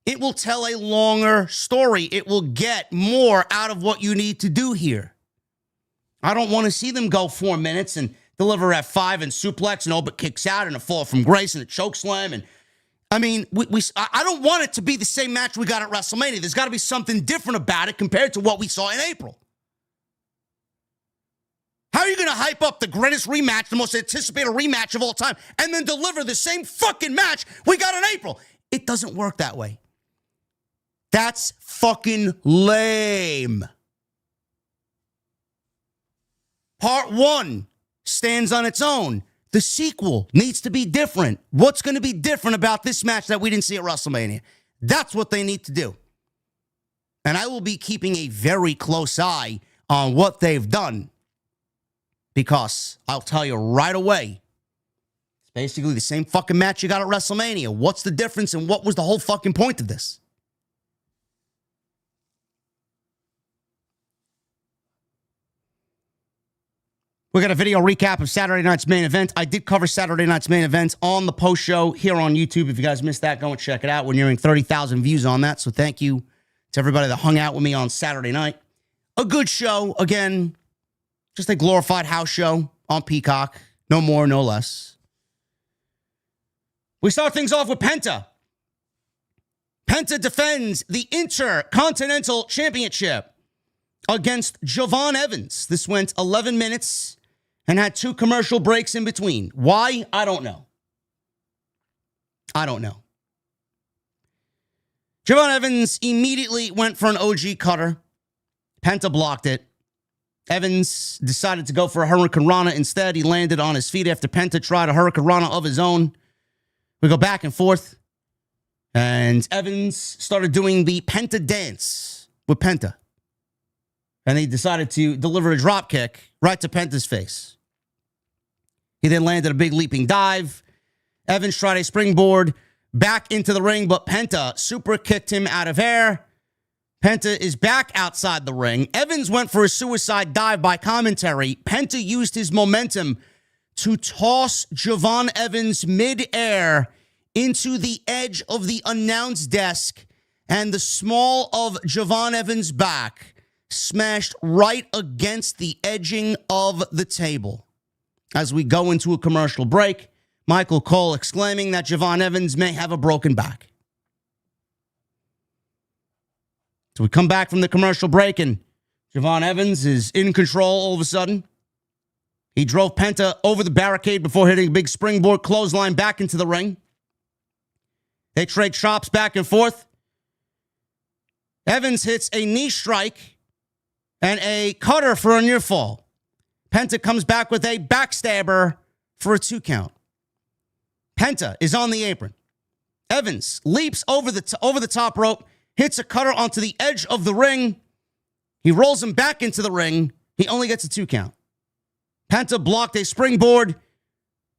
It will tell a longer story. It will get more out of what you need to do here. I don't want to see them go 4 minutes and deliver F5 and suplex and Oba kicks out and a fall from grace and a chokeslam. And I mean, I don't want it to be the same match we got at WrestleMania. There's got to be something different about it compared to what we saw in April. How are you going to hype up the greatest rematch, the most anticipated rematch of all time, and then deliver the same fucking match we got in April? It doesn't work that way. That's fucking lame. Part 1 stands on its own. The sequel needs to be different. What's going to be different about this match that we didn't see at WrestleMania? That's what they need to do. And I will be keeping a very close eye on what they've done, because I'll tell you right away, it's basically the same fucking match you got at WrestleMania. What's the difference, and what was the whole fucking point of this? We got a video recap of Saturday night's main event. I did cover Saturday night's main event on the post show here on YouTube. If you guys missed that, go and check it out. We're nearing 30,000 views on that. So thank you to everybody that hung out with me on Saturday night. A good show. Again, just a glorified house show on Peacock. No more, no less. We start things off with Penta. Penta defends the Intercontinental Championship against Javon Evans. This went 11 minutes and had 2 commercial breaks in between. Why? I don't know. Javon Evans immediately went for an OG cutter. Penta blocked it. Evans decided to go for a Hurricane Rana instead. He landed on his feet after Penta tried a Hurricane Rana of his own. We go back and forth. And Evans started doing the Penta dance with Penta. And he decided to deliver a drop kick right to Penta's face. He then landed a big leaping dive. Evans tried a springboard back into the ring, but Penta super kicked him out of air. Penta is back outside the ring. Evans went for a suicide dive by commentary. Penta used his momentum to toss Javon Evans midair into the edge of the announce desk, and the small of Javon Evans' back smashed right against the edging of the table. As we go into a commercial break, Michael Cole exclaiming that Javon Evans may have a broken back. So we come back from the commercial break, and Javon Evans is in control all of a sudden. He drove Penta over the barricade before hitting a big springboard clothesline back into the ring. They trade chops back and forth. Evans hits a knee strike and a cutter for a near fall. Penta comes back with a backstabber for a 2 count. Penta is on the apron. Evans leaps over the top rope, hits a cutter onto the edge of the ring. He rolls him back into the ring. He only gets a 2 count. Penta blocked a springboard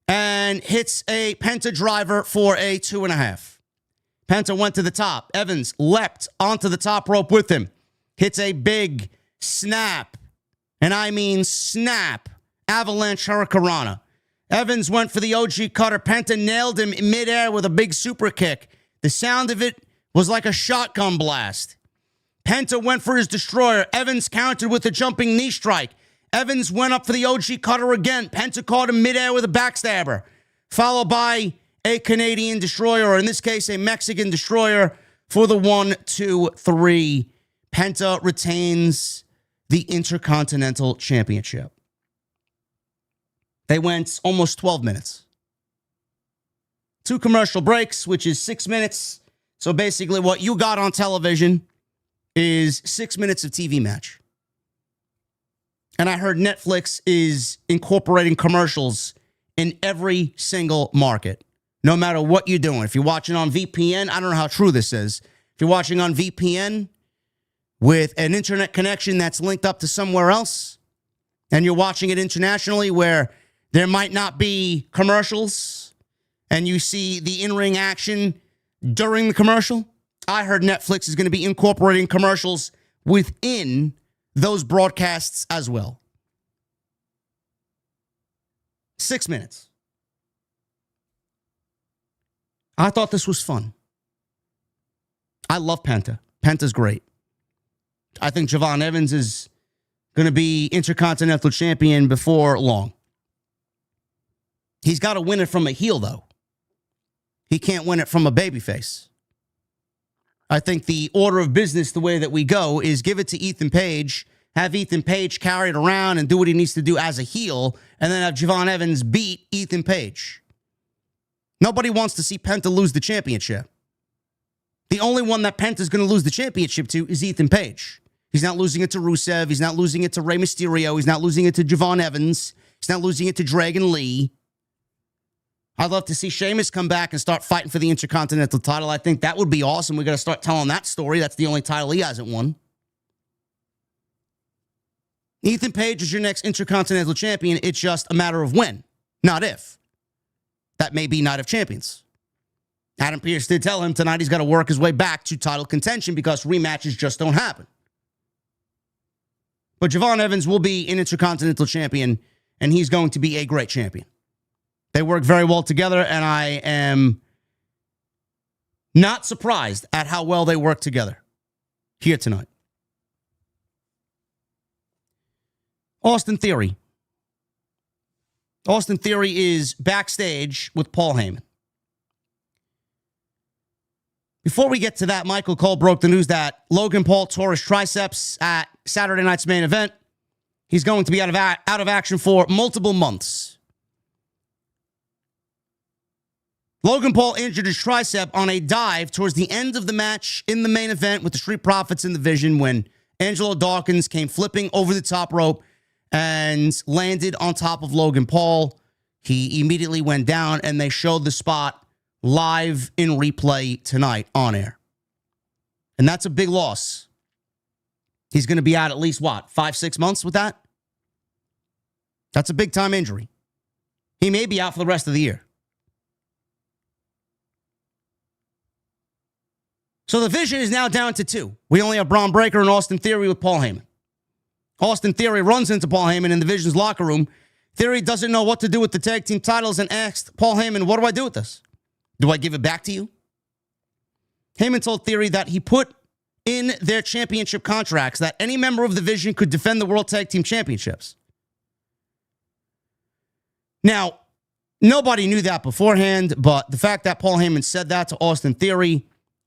and hits a Penta driver for a 2.5. Penta went to the top. Evans leapt onto the top rope with him. Hits a big snap, and I mean snap, avalanche hurricanrana. Evans went for the OG cutter. Penta nailed him in midair with a big super kick. The sound of it was like a shotgun blast. Penta went for his destroyer. Evans countered with a jumping knee strike. Evans went up for the OG cutter again. Penta caught him midair with a backstabber, followed by a Canadian destroyer, or in this case, a Mexican destroyer for the 1, 2, 3. Penta retains the Intercontinental Championship. They went almost 12 minutes. 2 commercial breaks, which is 6 minutes. So basically what you got on television is 6 minutes of TV match. And I heard Netflix is incorporating commercials in every single market, no matter what you're doing. If you're watching on VPN, I don't know how true this is. If you're watching on VPN with an internet connection that's linked up to somewhere else, and you're watching it internationally where there might not be commercials, and you see the in-ring action during the commercial, I heard Netflix is going to be incorporating commercials within those broadcasts as well. 6 minutes. I thought this was fun. I love Penta. Penta's great. I think Javon Evans is going to be Intercontinental Champion before long. He's got to win it from a heel, though. He can't win it from a babyface. I think the order of business, the way that we go, is give it to Ethan Page, have Ethan Page carry it around and do what he needs to do as a heel, and then have Javon Evans beat Ethan Page. Nobody wants to see Penta lose the championship. The only one that Penta's going to lose the championship to is Ethan Page. He's not losing it to Rusev. He's not losing it to Rey Mysterio. He's not losing it to Javon Evans. He's not losing it to Dragon Lee. I'd love to see Sheamus come back and start fighting for the Intercontinental title. I think that would be awesome. We got to start telling that story. That's the only title he hasn't won. Ethan Page is your next Intercontinental Champion. It's just a matter of when, not if. That may be Night of Champions. Adam Pearce did tell him tonight he's got to work his way back to title contention because rematches just don't happen. But Javon Evans will be an Intercontinental Champion, and he's going to be a great champion. They work very well together, and I am not surprised at how well they work together here tonight. Austin Theory. Austin Theory is backstage with Paul Heyman. Before we get to that, Michael Cole broke the news that Logan Paul tore his triceps at Saturday night's main event. He's going to be out of action for multiple months. Logan Paul injured his tricep on a dive towards the end of the match in the main event with the Street Profits in the Vision when Angelo Dawkins came flipping over the top rope and landed on top of Logan Paul. He immediately went down, and they showed the spot live in replay tonight on air. And that's a big loss. He's going to be out at least, 5-6 months with that? That's a big-time injury. He may be out for the rest of the year. So the Vision is now down to 2. We only have Braun Breaker and Austin Theory with Paul Heyman. Austin Theory runs into Paul Heyman in the Vision's locker room. Theory doesn't know what to do with the tag team titles and asked Paul Heyman, what do I do with this? Do I give it back to you? Heyman told Theory that he put in their championship contracts that any member of the Vision could defend the World Tag Team Championships. Now, nobody knew that beforehand, but the fact that Paul Heyman said that to Austin Theory,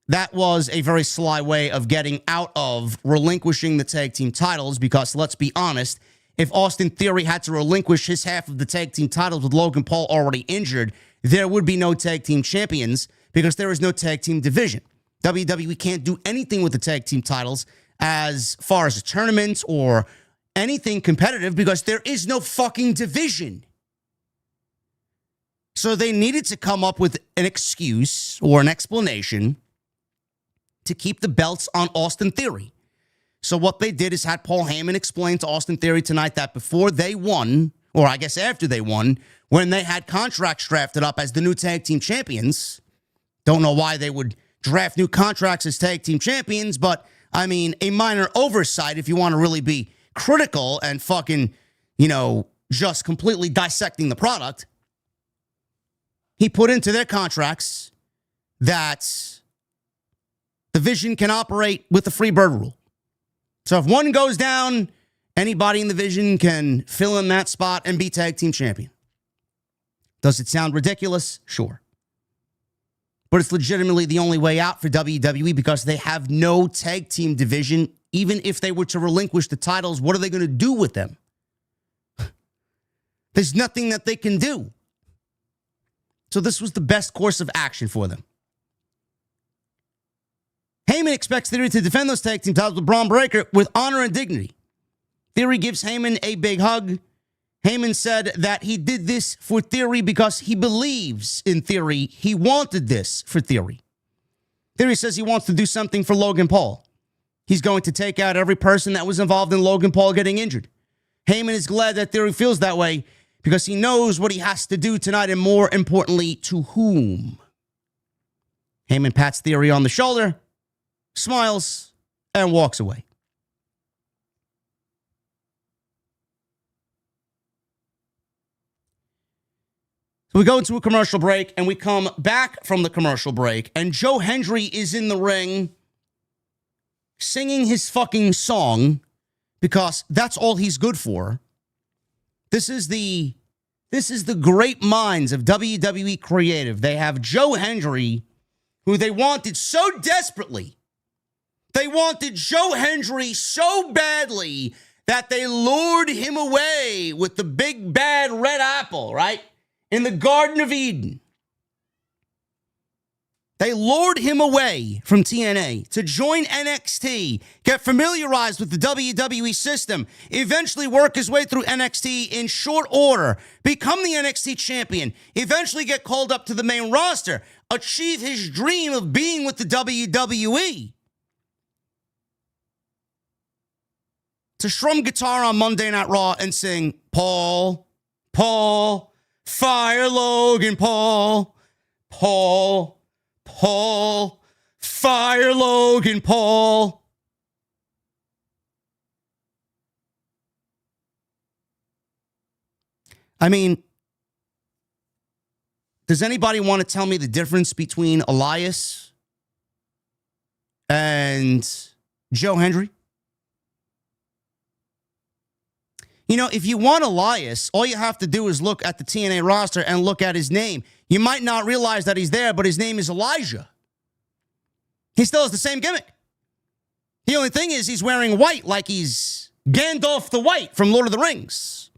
that was a very sly way of getting out of relinquishing the tag team titles because, let's be honest, if Austin Theory had to relinquish his half of the tag team titles with Logan Paul already injured, there would be no tag team champions because there is no tag team division. WWE can't do anything with the tag team titles as far as a tournament or anything competitive because there is no fucking division. So they needed to come up with an excuse or an explanation to keep the belts on Austin Theory. So what they did is had Paul Heyman explain to Austin Theory tonight that before they won, or I guess after they won, when they had contracts drafted up as the new tag team champions, don't know why they would draft new contracts as tag team champions, but I mean, a minor oversight if you want to really be critical and fucking, just completely dissecting the product. He put into their contracts that the Vision can operate with the free bird rule. So if one goes down, anybody in the Vision can fill in that spot and be tag team champion. Does it sound ridiculous? Sure. But it's legitimately the only way out for WWE because they have no tag team division. Even if they were to relinquish the titles, what are they going to do with them? There's nothing that they can do. So this was the best course of action for them. Heyman expects Theory to defend those tag team titles with Braun Breaker with honor and dignity. Theory gives Heyman a big hug. Heyman said that he did this for Theory because he believes in Theory. He wanted this for Theory. Theory says he wants to do something for Logan Paul. He's going to take out every person that was involved in Logan Paul getting injured. Heyman is glad that Theory feels that way because he knows what he has to do tonight and, more importantly, to whom. Heyman pats Theory on the shoulder, smiles, and walks away. So we go into a commercial break, and we come back from the commercial break, and Joe Hendry is in the ring singing his fucking song because that's all he's good for. This is the great minds of WWE Creative. They have Joe Hendry, who they wanted so desperately. They wanted Joe Hendry so badly that they lured him away with the big bad red apple, right? In the Garden of Eden. They lured him away from TNA to join NXT, get familiarized with the WWE system, eventually work his way through NXT in short order, become the NXT champion, eventually get called up to the main roster, achieve his dream of being with the WWE. To strum guitar on Monday Night Raw and sing, Paul, fire Logan Paul, fire Logan Paul. I mean, does anybody want to tell me the difference between Elias and Joe Hendry? If you want Elias, all you have to do is look at the TNA roster and look at his name. You might not realize that he's there, but his name is Elijah. He still has the same gimmick. The only thing is he's wearing white like he's Gandalf the White from Lord of the Rings.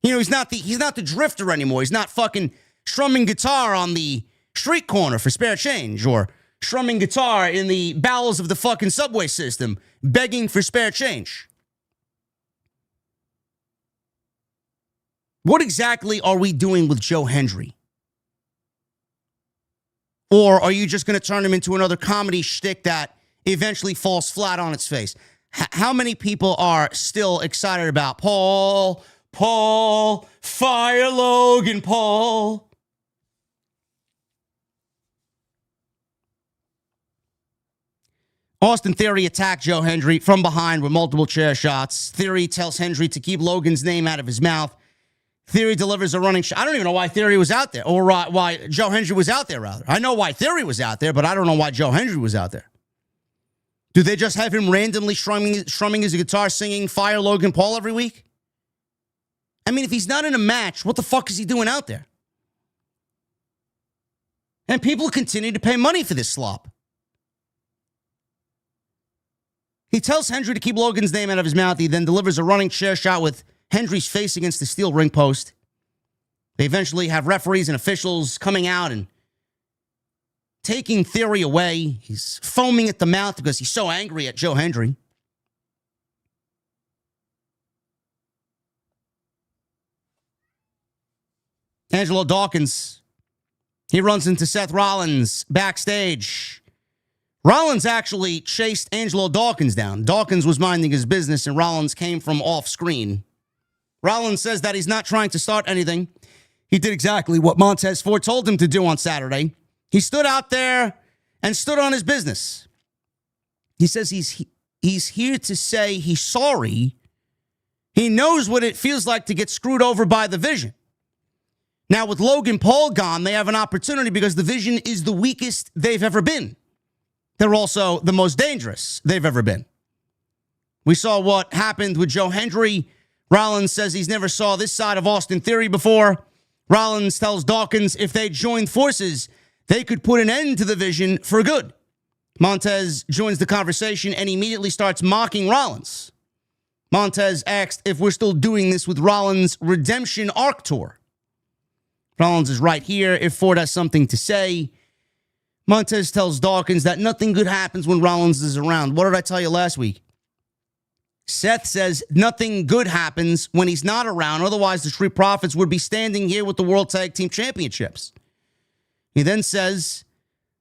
You know, he's not the drifter anymore. He's not fucking strumming guitar on the street corner for spare change or strumming guitar in the bowels of the fucking subway system begging for spare change. What exactly are we doing with Joe Hendry? Or are you just going to turn him into another comedy shtick that eventually falls flat on its face? How many people are still excited about Paul, fire Logan Paul? Austin Theory attacked Joe Hendry from behind with multiple chair shots. Theory tells Hendry to keep Logan's name out of his mouth. Theory delivers a running shot. I don't even know why Theory was out there, or why Joe Hendry was out there, rather. I know why Theory was out there, but I don't know why Joe Hendry was out there. Do they just have him randomly strumming his guitar, singing Fire Logan Paul every week? I mean, if he's not in a match, what the fuck is he doing out there? And people continue to pay money for this slop. He tells Hendry to keep Logan's name out of his mouth. He then delivers a running chair shot with Hendry's face against the steel ring post. They eventually have referees and officials coming out and taking Theory away. He's foaming at the mouth because he's so angry at Joe Hendry. Angelo Dawkins, he runs into Seth Rollins backstage. Rollins actually chased Angelo Dawkins down. Dawkins was minding his business and Rollins came from off screen. Rollins says that he's not trying to start anything. He did exactly what Montez Ford told him to do on Saturday. He stood out there and stood on his business. He says he's here to say he's sorry. He knows what it feels like to get screwed over by the Vision. Now, with Logan Paul gone, they have an opportunity because the Vision is the weakest they've ever been. They're also the most dangerous they've ever been. We saw what happened with Joe Hendry. Rollins says he's never saw this side of Austin Theory before. Rollins tells Dawkins if they joined forces, they could put an end to the Vision for good. Montez joins the conversation and immediately starts mocking Rollins. Montez asked if we're still doing this with Rollins' Redemption Arc Tour. Rollins is right here if Ford has something to say. Montez tells Dawkins that nothing good happens when Rollins is around. What did I tell you last week? Seth says nothing good happens when he's not around. Otherwise, the Street Profits would be standing here with the World Tag Team Championships. He then says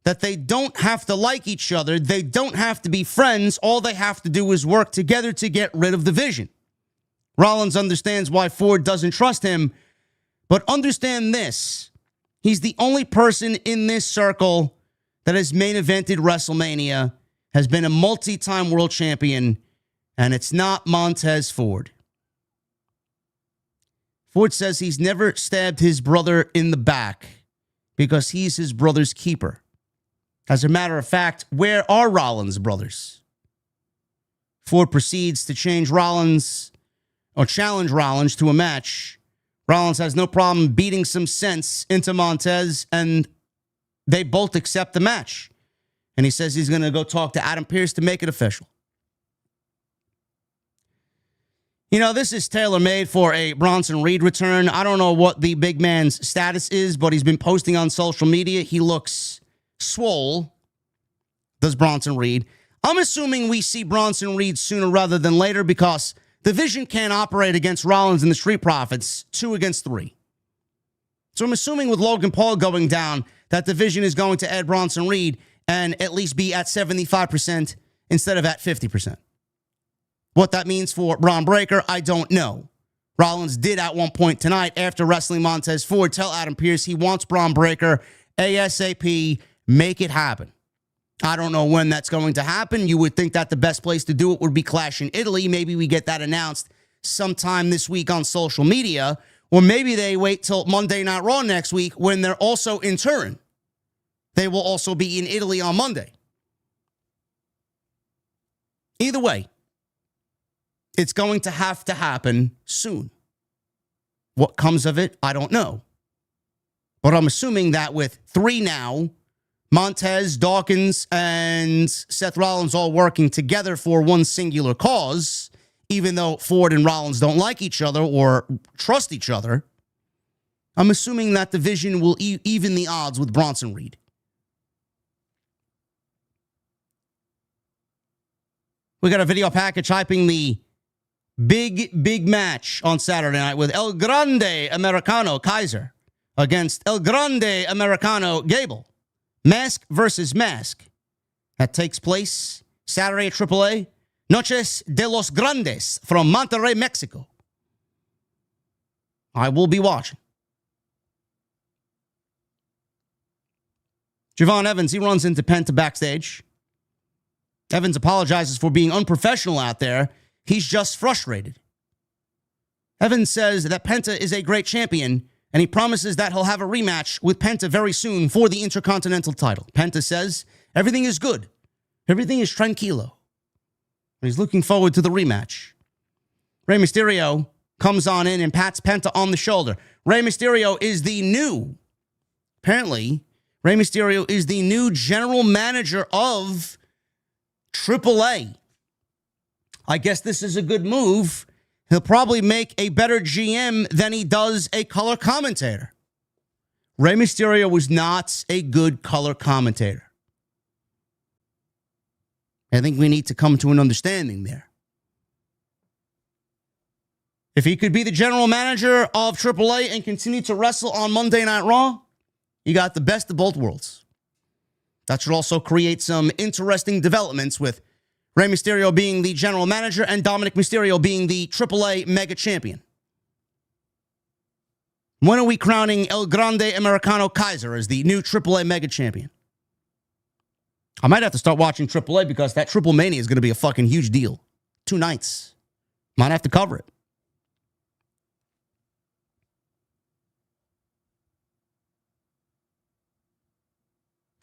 that they don't have to like each other. They don't have to be friends. All they have to do is work together to get rid of the Vision. Rollins understands why Ford doesn't trust him, but understand this. He's the only person in this circle that has main evented WrestleMania, has been a multi-time world champion, and it's not Montez Ford. Ford says he's never stabbed his brother in the back because he's his brother's keeper. As a matter of fact, where are Rollins' brothers? Ford proceeds to challenge Rollins to a match. Rollins has no problem beating some sense into Montez, and they both accept the match. And he says he's going to go talk to Adam Pearce to make it official. You know, this is tailor-made for a Bronson Reed return. I don't know what the big man's status is, but he's been posting on social media. He looks swole, does Bronson Reed. I'm assuming we see Bronson Reed sooner rather than later because the Vision can't operate against Rollins and the Street Profits 2 against 3. So I'm assuming with Logan Paul going down that the Vision is going to add Bronson Reed and at least be at 75% instead of at 50%. What that means for Braun Breaker, I don't know. Rollins did at one point tonight after wrestling Montez Ford tell Adam Pearce he wants Braun Breaker ASAP, make it happen. I don't know when that's going to happen. You would think that the best place to do it would be Clash in Italy. Maybe we get that announced sometime this week on social media, or maybe they wait till Monday Night Raw next week when they're also in Turin. They will also be in Italy on Monday. Either way, it's going to have to happen soon. What comes of it, I don't know. But I'm assuming that with 3 now, Montez, Dawkins, and Seth Rollins all working together for one singular cause, even though Ford and Rollins don't like each other or trust each other, I'm assuming that division will even the odds with Bronson Reed. We got a video package hyping the big match on Saturday night with El Grande Americano Kaiser against El Grande Americano Gable. Mask versus mask. That takes place Saturday at AAA. Noches de los Grandes from Monterrey, Mexico. I will be watching. Javon Evans, he runs into Penta backstage. Evans apologizes for being unprofessional out there. He's just frustrated. Evans says that Penta is a great champion, and he promises that he'll have a rematch with Penta very soon for the Intercontinental title. Penta says everything is good. Everything is tranquilo. He's looking forward to the rematch. Rey Mysterio comes on in and pats Penta on the shoulder. Rey Mysterio is the new, apparently, Rey Mysterio is the new general manager of AAA. I guess this is a good move. He'll probably make a better GM than he does a color commentator. Rey Mysterio was not a good color commentator. I think we need to come to an understanding there. If he could be the general manager of AAA and continue to wrestle on Monday Night Raw, you got the best of both worlds. That should also create some interesting developments with Rey Mysterio being the general manager and Dominic Mysterio being the AAA mega champion. When are we crowning El Grande Americano Kaiser as the new AAA mega champion? I might have to start watching AAA because that Triple Mania is going to be a fucking huge deal. 2 nights. Might have to cover it.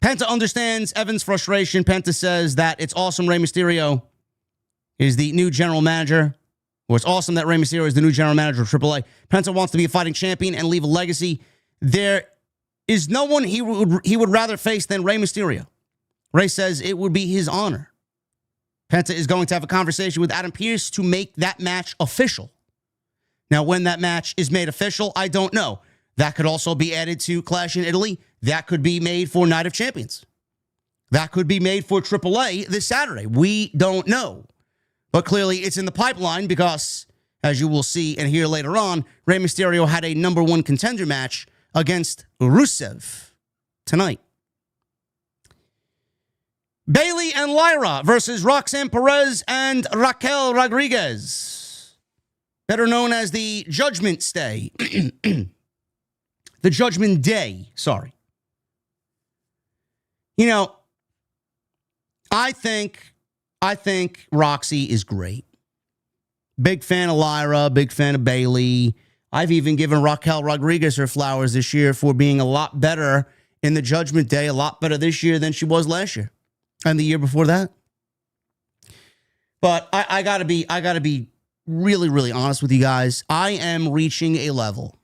Penta understands Evans' frustration. Penta says that it's awesome Rey Mysterio is the new general manager, or it's awesome that Rey Mysterio is the new general manager of AAA. Penta wants to be a fighting champion and leave a legacy. There is no one he would rather face than Rey Mysterio. Rey says it would be his honor. Penta is going to have a conversation with Adam Pearce to make that match official. Now, when that match is made official, I don't know. That could also be added to Clash in Italy. That could be made for Night of Champions. That could be made for AAA this Saturday. We don't know. But clearly it's in the pipeline because, as you will see and hear later on, Rey Mysterio had a number 1 contender match against Rusev tonight. Bayley and Lyra versus Roxanne Perez and Raquel Rodriguez. Better known as the Judgment Day. The Judgment Day, sorry. You know, I think Roxy is great. Big fan of Lyra, big fan of Bayley. I've even given Raquel Rodriguez her flowers this year for being a lot better in the Judgment Day, a lot better this year than she was last year and the year before that. But I gotta be really, really honest with you guys. I am reaching a level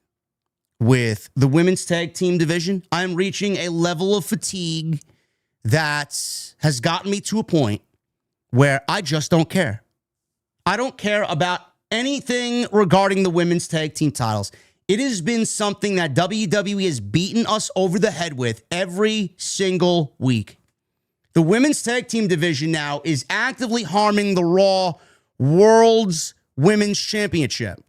with the women's tag team division. I'm reaching a level of fatigue that has gotten me to a point where I just don't care. I don't care about anything regarding the women's tag team titles. It has been something that WWE has beaten us over the head with every single week. The women's tag team division now is actively harming the Raw World's Women's Championship.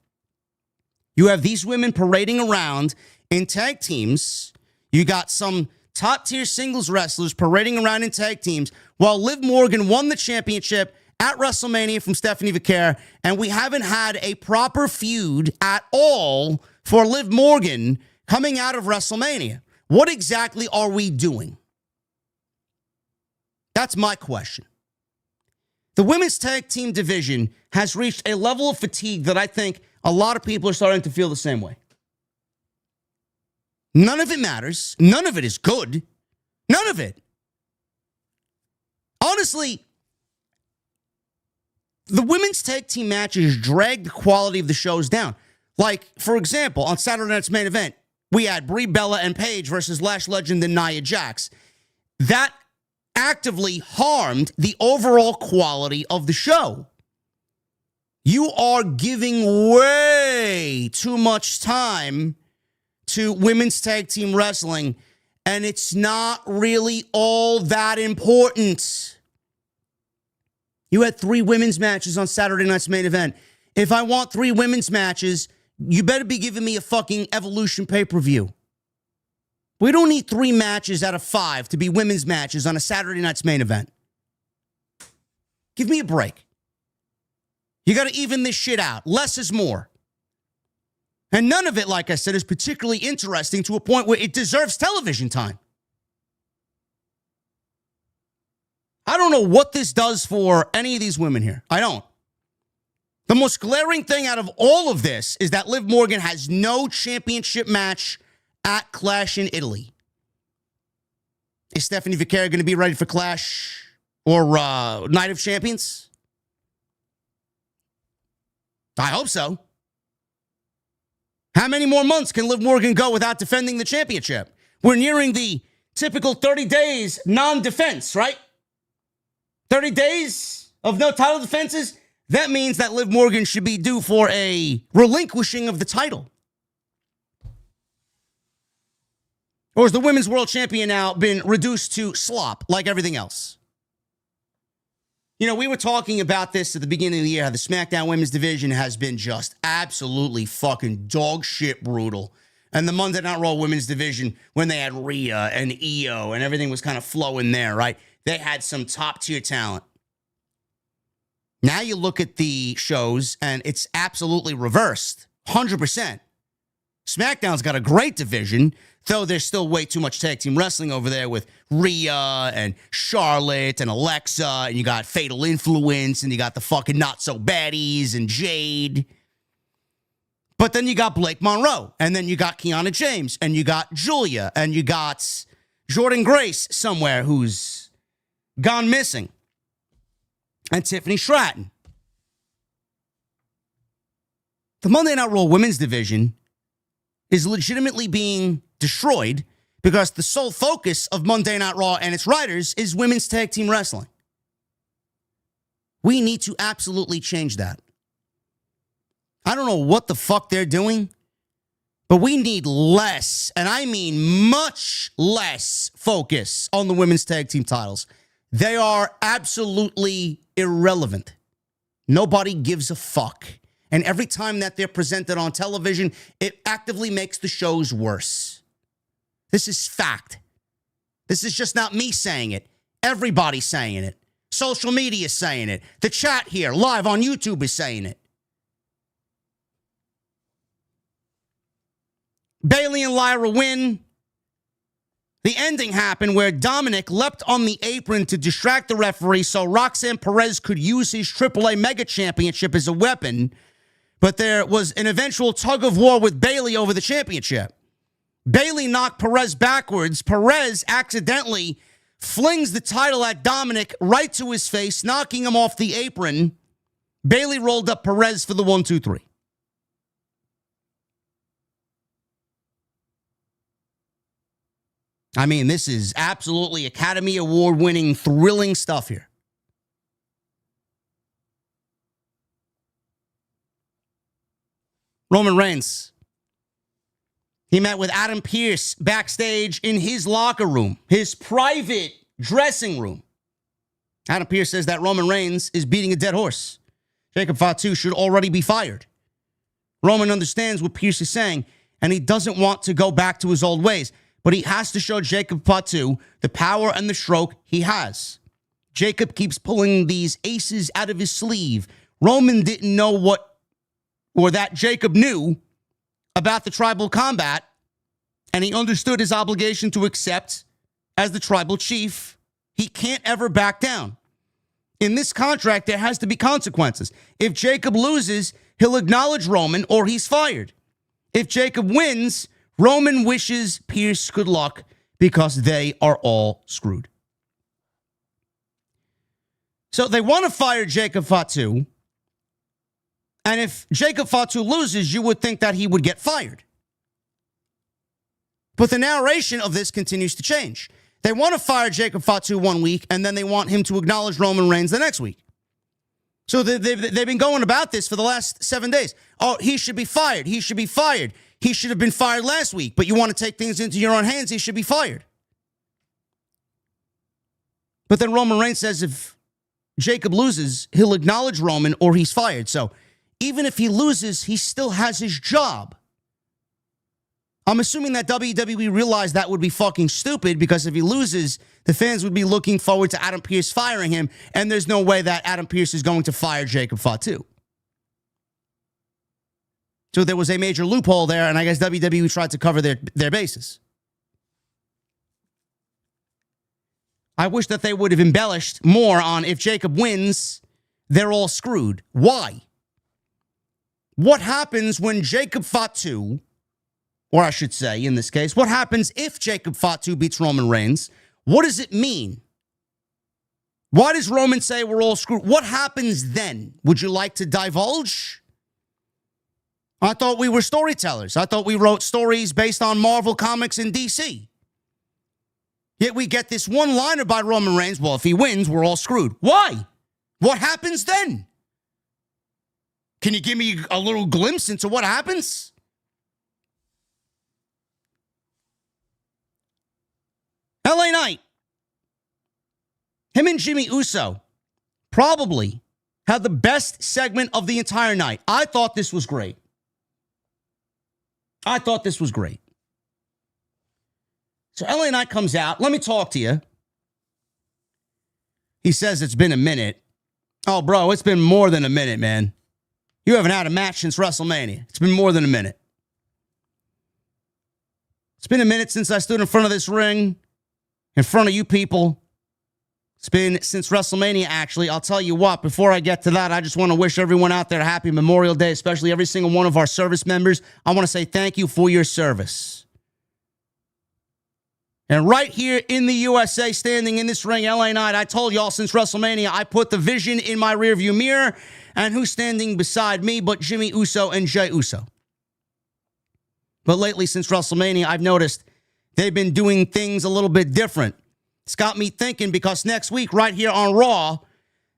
You have these women parading around in tag teams. You got some top-tier singles wrestlers parading around in tag teams while Liv Morgan won the championship at WrestleMania from Stephanie Vaquer, and we haven't had a proper feud at all for Liv Morgan coming out of WrestleMania. What exactly are we doing? That's my question. The women's tag team division has reached a level of fatigue that I think a lot of people are starting to feel the same way. None of it matters. None of it is good. None of it. Honestly, the women's tag team matches drag the quality of the shows down. Like, for example, on Saturday night's main event, we had Brie Bella and Paige versus Lash Legend and Nia Jax. that actively harmed the overall quality of the show. You are giving way too much time to women's tag team wrestling, and it's not really all that important. You had 3 women's matches on Saturday night's main event. If I want 3 women's matches, you better be giving me a fucking Evolution pay-per-view. We don't need 3 matches out of 5 to be women's matches on a Saturday night's main event. Give me a break. You got to even this shit out. Less is more. And none of it, like I said, is particularly interesting to a point where it deserves television time. I don't know what this does for any of these women here. I don't. The most glaring thing out of all of this is that Liv Morgan has no championship match at Clash in Italy. Is Stephanie Vaquera going to be ready for Clash or Night of Champions? I hope so. How many more months can Liv Morgan go without defending the championship? We're nearing the typical 30 days non-defense, right? 30 days of no title defenses? That means that Liv Morgan should be due for a relinquishing of the title. Or has the Women's World Champion now been reduced to slop like everything else? You know, we were talking about this at the beginning of the year, how the SmackDown Women's Division has been just absolutely fucking dog shit brutal. And the Monday Night Raw Women's Division, when they had Rhea and Io and everything was kind of flowing there, right? They had some top-tier talent. Now you look at the shows, and it's absolutely reversed. 100%. SmackDown's got a great division, though there's still way too much tag team wrestling over there with Rhea and Charlotte and Alexa, and you got Fatal Influence, and you got the fucking not-so-baddies and Jade. But then you got Blake Monroe, and then you got Kiana James, and you got Julia, and you got Jordan Grace somewhere who's gone missing, and Tiffany Stratton. The Monday Night Raw Women's Division is legitimately being destroyed because the sole focus of Monday Night Raw and its writers is women's tag team wrestling. We need to absolutely change that. I don't know what the fuck they're doing, but we need less, and I mean much less, focus on the women's tag team titles. They are absolutely irrelevant. Nobody gives a fuck. And every time that they're presented on television, it actively makes the shows worse. This is fact. This is just not me saying it. Everybody's saying it. Social media is saying it. The chat here, live on YouTube, is saying it. Bayley and Lyra win. The ending happened where Dominic leapt on the apron to distract the referee so Roxanne Perez could use his AAA Mega Championship as a weapon. But there was an eventual tug of war with Bayley over the championship. Bayley knocked Perez backwards. Perez accidentally flings the title at Dominic right to his face, knocking him off the apron. Bayley rolled up Perez for the 1-2-3. I mean, this is absolutely Academy Award-winning, thrilling stuff here. Roman Reigns. He met with Adam Pearce backstage in his locker room, his private dressing room. Adam Pearce says that Roman Reigns is beating a dead horse. Jacob Fatu should already be fired. Roman understands what Pearce is saying, and he doesn't want to go back to his old ways, but he has to show Jacob Fatu the power and the stroke he has. Jacob keeps pulling these aces out of his sleeve. Roman didn't know what, or that Jacob knew about the tribal combat, and he understood his obligation to accept as the tribal chief. He can't ever back down. In this contract, there has to be consequences. If Jacob loses, he'll acknowledge Roman or he's fired. If Jacob wins, Roman wishes Pearce good luck because they are all screwed. So they want to fire Jacob Fatu. And if Jacob Fatu loses, you would think that he would get fired. But the narration of this continues to change. They want to fire Jacob Fatu 1 week, and then they want him to acknowledge Roman Reigns the next week. So they've been going about this for the last 7 days. Oh, he should be fired. He should be fired. He should have been fired last week, but you want to take things into your own hands, he should be fired. But then Roman Reigns says if Jacob loses, he'll acknowledge Roman or he's fired. So even if he loses, he still has his job. I'm assuming that WWE realized that would be fucking stupid because if he loses, the fans would be looking forward to Adam Pearce firing him, and there's no way that Adam Pearce is going to fire Jacob Fatu. So there was a major loophole there, and I guess WWE tried to cover their bases. I wish that they would have embellished more on if Jacob wins, they're all screwed. Why? What happens when Jacob Fatu, or I should say, in this case, what happens if Jacob Fatu beats Roman Reigns? What does it mean? Why does Roman say we're all screwed? What happens then? Would you like to divulge? I thought we were storytellers. I thought we wrote stories based on Marvel Comics and DC. Yet we get this one-liner by Roman Reigns, well, if he wins, we're all screwed. Why? What happens then? Can you give me a little glimpse into what happens? LA Knight, him and Jimmy Uso probably had the best segment of the entire night. I thought this was great. So LA Knight comes out. Let me talk to you. He says it's been a minute. Oh, bro, it's been more than a minute, man. You haven't had a match since WrestleMania. It's been more than a minute. It's been a minute since I stood in front of this ring, in front of you people. It's been since WrestleMania, actually. I'll tell you what, before I get to that, I just want to wish everyone out there a happy Memorial Day, especially every single one of our service members. I want to say thank you for your service. And right here in the USA, standing in this ring, LA Knight, I told y'all since WrestleMania, I put the Vision in my rearview mirror. And who's standing beside me but Jimmy Uso and Jey Uso? But lately, since WrestleMania, I've noticed they've been doing things a little bit different. It's got me thinking because next week, right here on Raw,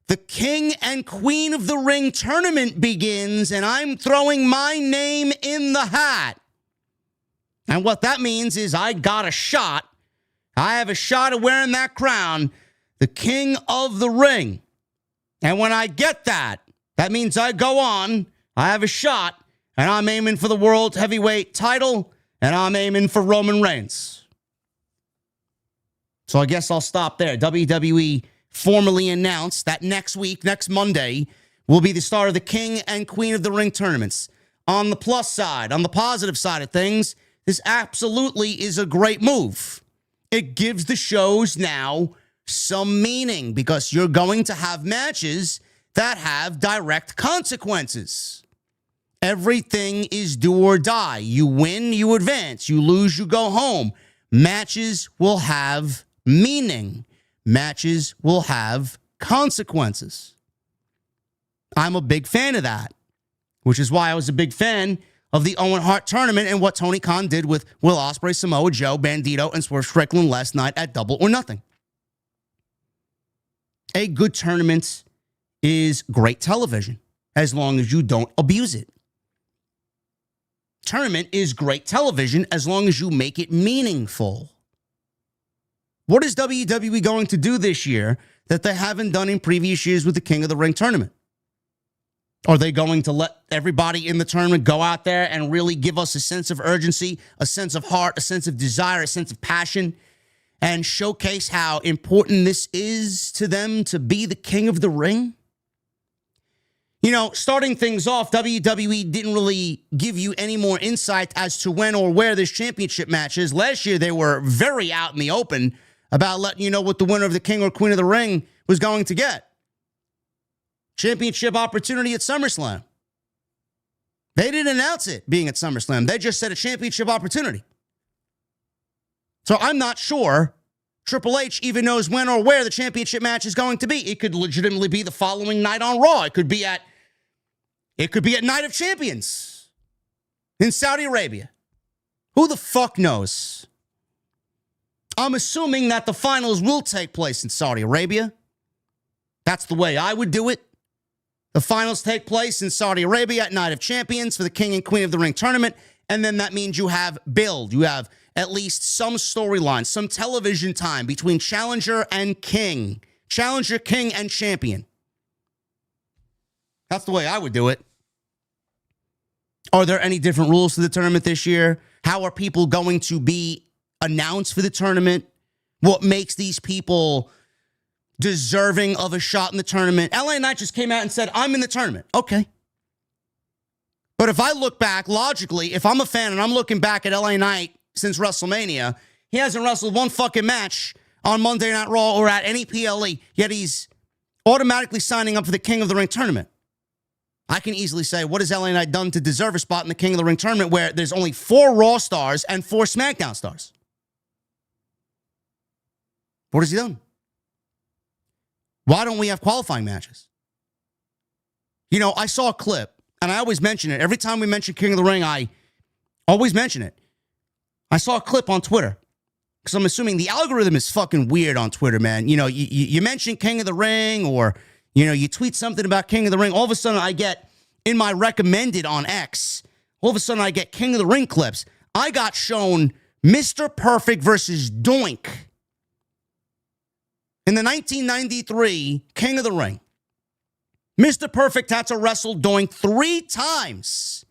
the King and Queen of the Ring tournament begins, and I'm throwing my name in the hat. And what that means is I got a shot. I have a shot of wearing that crown, the King of the Ring. And when I get that, that means I go on, I have a shot, and I'm aiming for the World Heavyweight title, and I'm aiming for Roman Reigns. So I guess I'll stop there. WWE formally announced that next week, next Monday, will be the start of the King and Queen of the Ring tournaments. On the plus side, on the positive side of things, this absolutely is a great move. It gives the shows now some meaning because you're going to have matches that have direct consequences. Everything is do or die. You win, you advance. You lose, you go home. Matches will have meaning. Matches will have consequences. I'm a big fan of that, which is why I was a big fan of the Owen Hart tournament and what Tony Khan did with Will Ospreay, Samoa Joe, Bandito, and Swerve Strickland last night at Double or Nothing. A good tournament is great television as long as you don't abuse it. Tournament is great television as long as you make it meaningful. What is WWE going to do this year that they haven't done in previous years with the King of the Ring tournament? Are they going to let everybody in the tournament go out there and really give us a sense of urgency, a sense of heart, a sense of desire, a sense of passion, and showcase how important this is to them to be the King of the Ring? You know, starting things off, WWE didn't really give you any more insight as to when or where this championship match is. Last year, they were very out in the open about letting you know what the winner of the King or Queen of the Ring was going to get. Championship opportunity at SummerSlam. They didn't announce it being at SummerSlam. They just said a championship opportunity. So I'm not sure Triple H even knows when or where the championship match is going to be. It could legitimately be the following night on Raw. It could be at Night of Champions in Saudi Arabia. Who the fuck knows? I'm assuming that the finals will take place in Saudi Arabia. That's the way I would do it. The finals take place in Saudi Arabia at Night of Champions for the King and Queen of the Ring tournament. And then that means you have build. You have at least some storyline, some television time between Challenger and King. Challenger, King, and Champion. That's the way I would do it. Are there any different rules to the tournament this year? How are people going to be announced for the tournament? What makes these people deserving of a shot in the tournament? LA Knight just came out and said, I'm in the tournament. Okay. But if I look back, logically, if I'm a fan and I'm looking back at LA Knight since WrestleMania, he hasn't wrestled one fucking match on Monday Night Raw or at any PLE, yet he's automatically signing up for the King of the Ring tournament. I can easily say, what has LA Knight done to deserve a spot in the King of the Ring tournament where there's only 4 Raw stars and 4 SmackDown stars? What has he done? Why don't we have qualifying matches? You know, I saw a clip, and I always mention it. Every time we mention King of the Ring, I always mention it. I saw a clip on Twitter, because I'm assuming the algorithm is fucking weird on Twitter, man. You know, you mention King of the Ring, or, you know, you tweet something about King of the Ring. All of a sudden, I get, in my recommended on X, all of a sudden, I get King of the Ring clips. I got shown Mr. Perfect versus Doink in the 1993 King of the Ring. Mr. Perfect had to wrestle Doink 3 times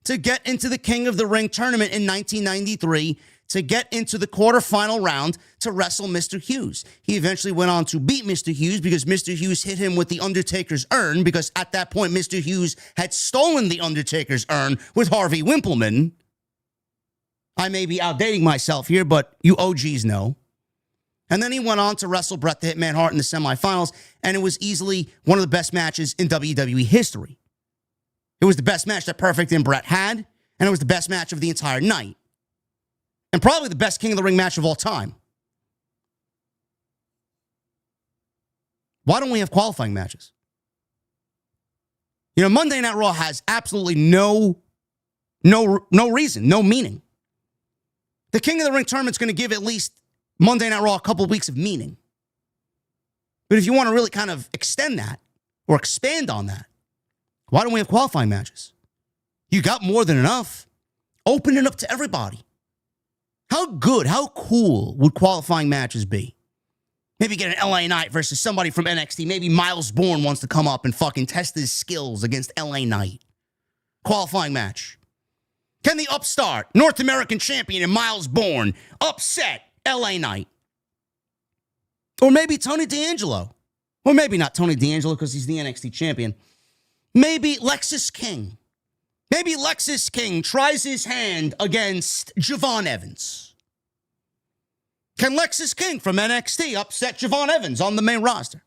to get into the King of the Ring tournament in 1993, to get into the quarterfinal round to wrestle Mr. Hughes. He eventually went on to beat Mr. Hughes because Mr. Hughes hit him with the Undertaker's urn, because at that point, Mr. Hughes had stolen the Undertaker's urn with Harvey Wimpleman. I may be outdating myself here, but you OGs know. And then he went on to wrestle Bret the Hitman Hart in the semifinals, and it was easily one of the best matches in WWE history. It was the best match that Perfect and Bret had, and it was the best match of the entire night. And probably the best King of the Ring match of all time. Why don't we have qualifying matches? You know, Monday Night Raw has absolutely no reason, no meaning. The King of the Ring tournament's going to give at least Monday Night Raw a couple of weeks of meaning. But if you want to really kind of extend that or expand on that, why don't we have qualifying matches? You got more than enough. Open it up to everybody. How good, how cool would qualifying matches be? Maybe get an LA Knight versus somebody from NXT. Maybe Miles Bourne wants to come up and fucking test his skills against LA Knight. Qualifying match. Can the upstart North American champion and Miles Bourne upset LA Knight? Or maybe Tony D'Angelo. Or maybe not Tony D'Angelo because he's the NXT champion. Maybe Lexis King. Maybe Lexis King tries his hand against Javon Evans. Can Lexis King from NXT upset Javon Evans on the main roster?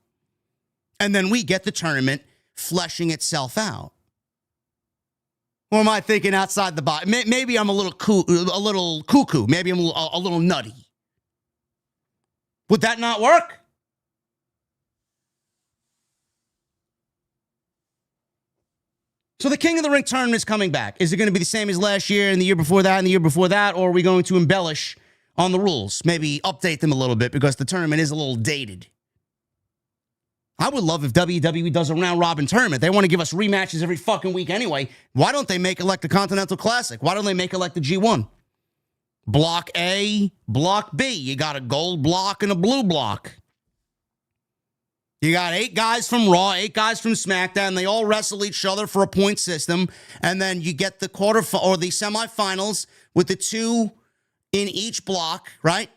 And then we get the tournament fleshing itself out. Or am I thinking outside the box? Maybe I'm a little cuckoo. Maybe I'm a little nutty. Would that not work? So the King of the Ring tournament is coming back. Is it going to be the same as last year and the year before that and the year before that? Or are we going to embellish on the rules? Maybe update them a little bit because the tournament is a little dated. I would love if WWE does a round-robin tournament. They want to give us rematches every fucking week anyway. Why don't they make it like the Continental Classic? Why don't they make it like the G1? Block A, Block B. You got a gold block and a blue block. You got 8 guys from Raw, 8 guys from SmackDown. They all wrestle each other for a point system. And then you get the or the semifinals with the 2 in each block, right?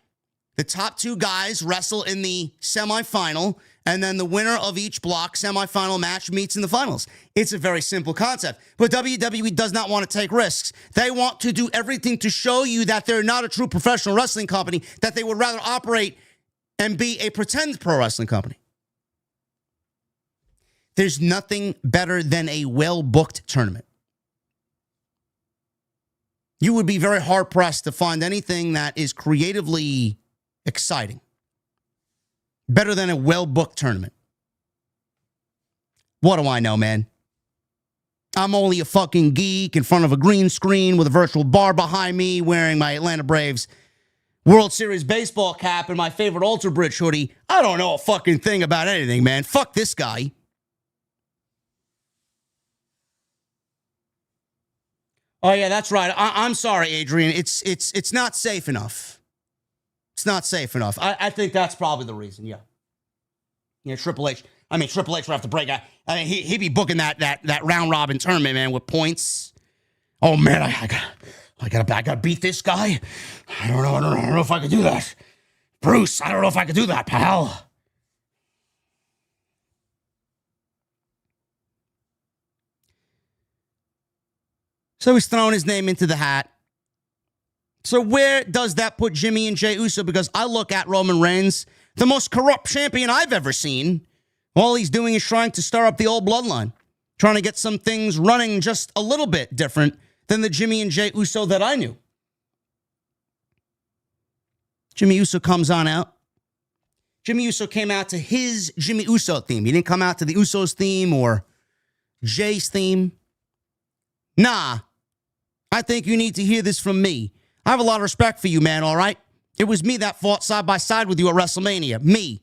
The top 2 guys wrestle in the semifinal. And then the winner of each block semifinal match meets in the finals. It's a very simple concept. But WWE does not want to take risks. They want to do everything to show you that they're not a true professional wrestling company, that they would rather operate and be a pretend pro wrestling company. There's nothing better than a well-booked tournament. You would be very hard-pressed to find anything that is creatively exciting better than a well-booked tournament. What do I know, man? I'm only a fucking geek in front of a green screen with a virtual bar behind me wearing my Atlanta Braves World Series baseball cap and my favorite Alter Bridge hoodie. I don't know a fucking thing about anything, man. Fuck this guy. Oh, yeah, that's right. I'm sorry, Adrian. It's not safe enough. It's not safe enough. I think that's probably the reason, yeah. Yeah, Triple H would have to break out. I mean, he'd be booking that round-robin tournament, man, with points. Oh, man, I gotta beat this guy. I don't know if I could do that. Bruce, I don't know if I could do that, pal. So he's throwing his name into the hat. So where does that put Jimmy and Jey Uso? Because I look at Roman Reigns, the most corrupt champion I've ever seen. All he's doing is trying to stir up the old bloodline, trying to get some things running just a little bit different than the Jimmy and Jey Uso that I knew. Jimmy Uso comes on out. Jimmy Uso came out to his Jimmy Uso theme. He didn't come out to the Usos theme or Jay's theme. Nah, I think you need to hear this from me. I have a lot of respect for you, man, all right? It was me that fought side by side with you at WrestleMania. Me.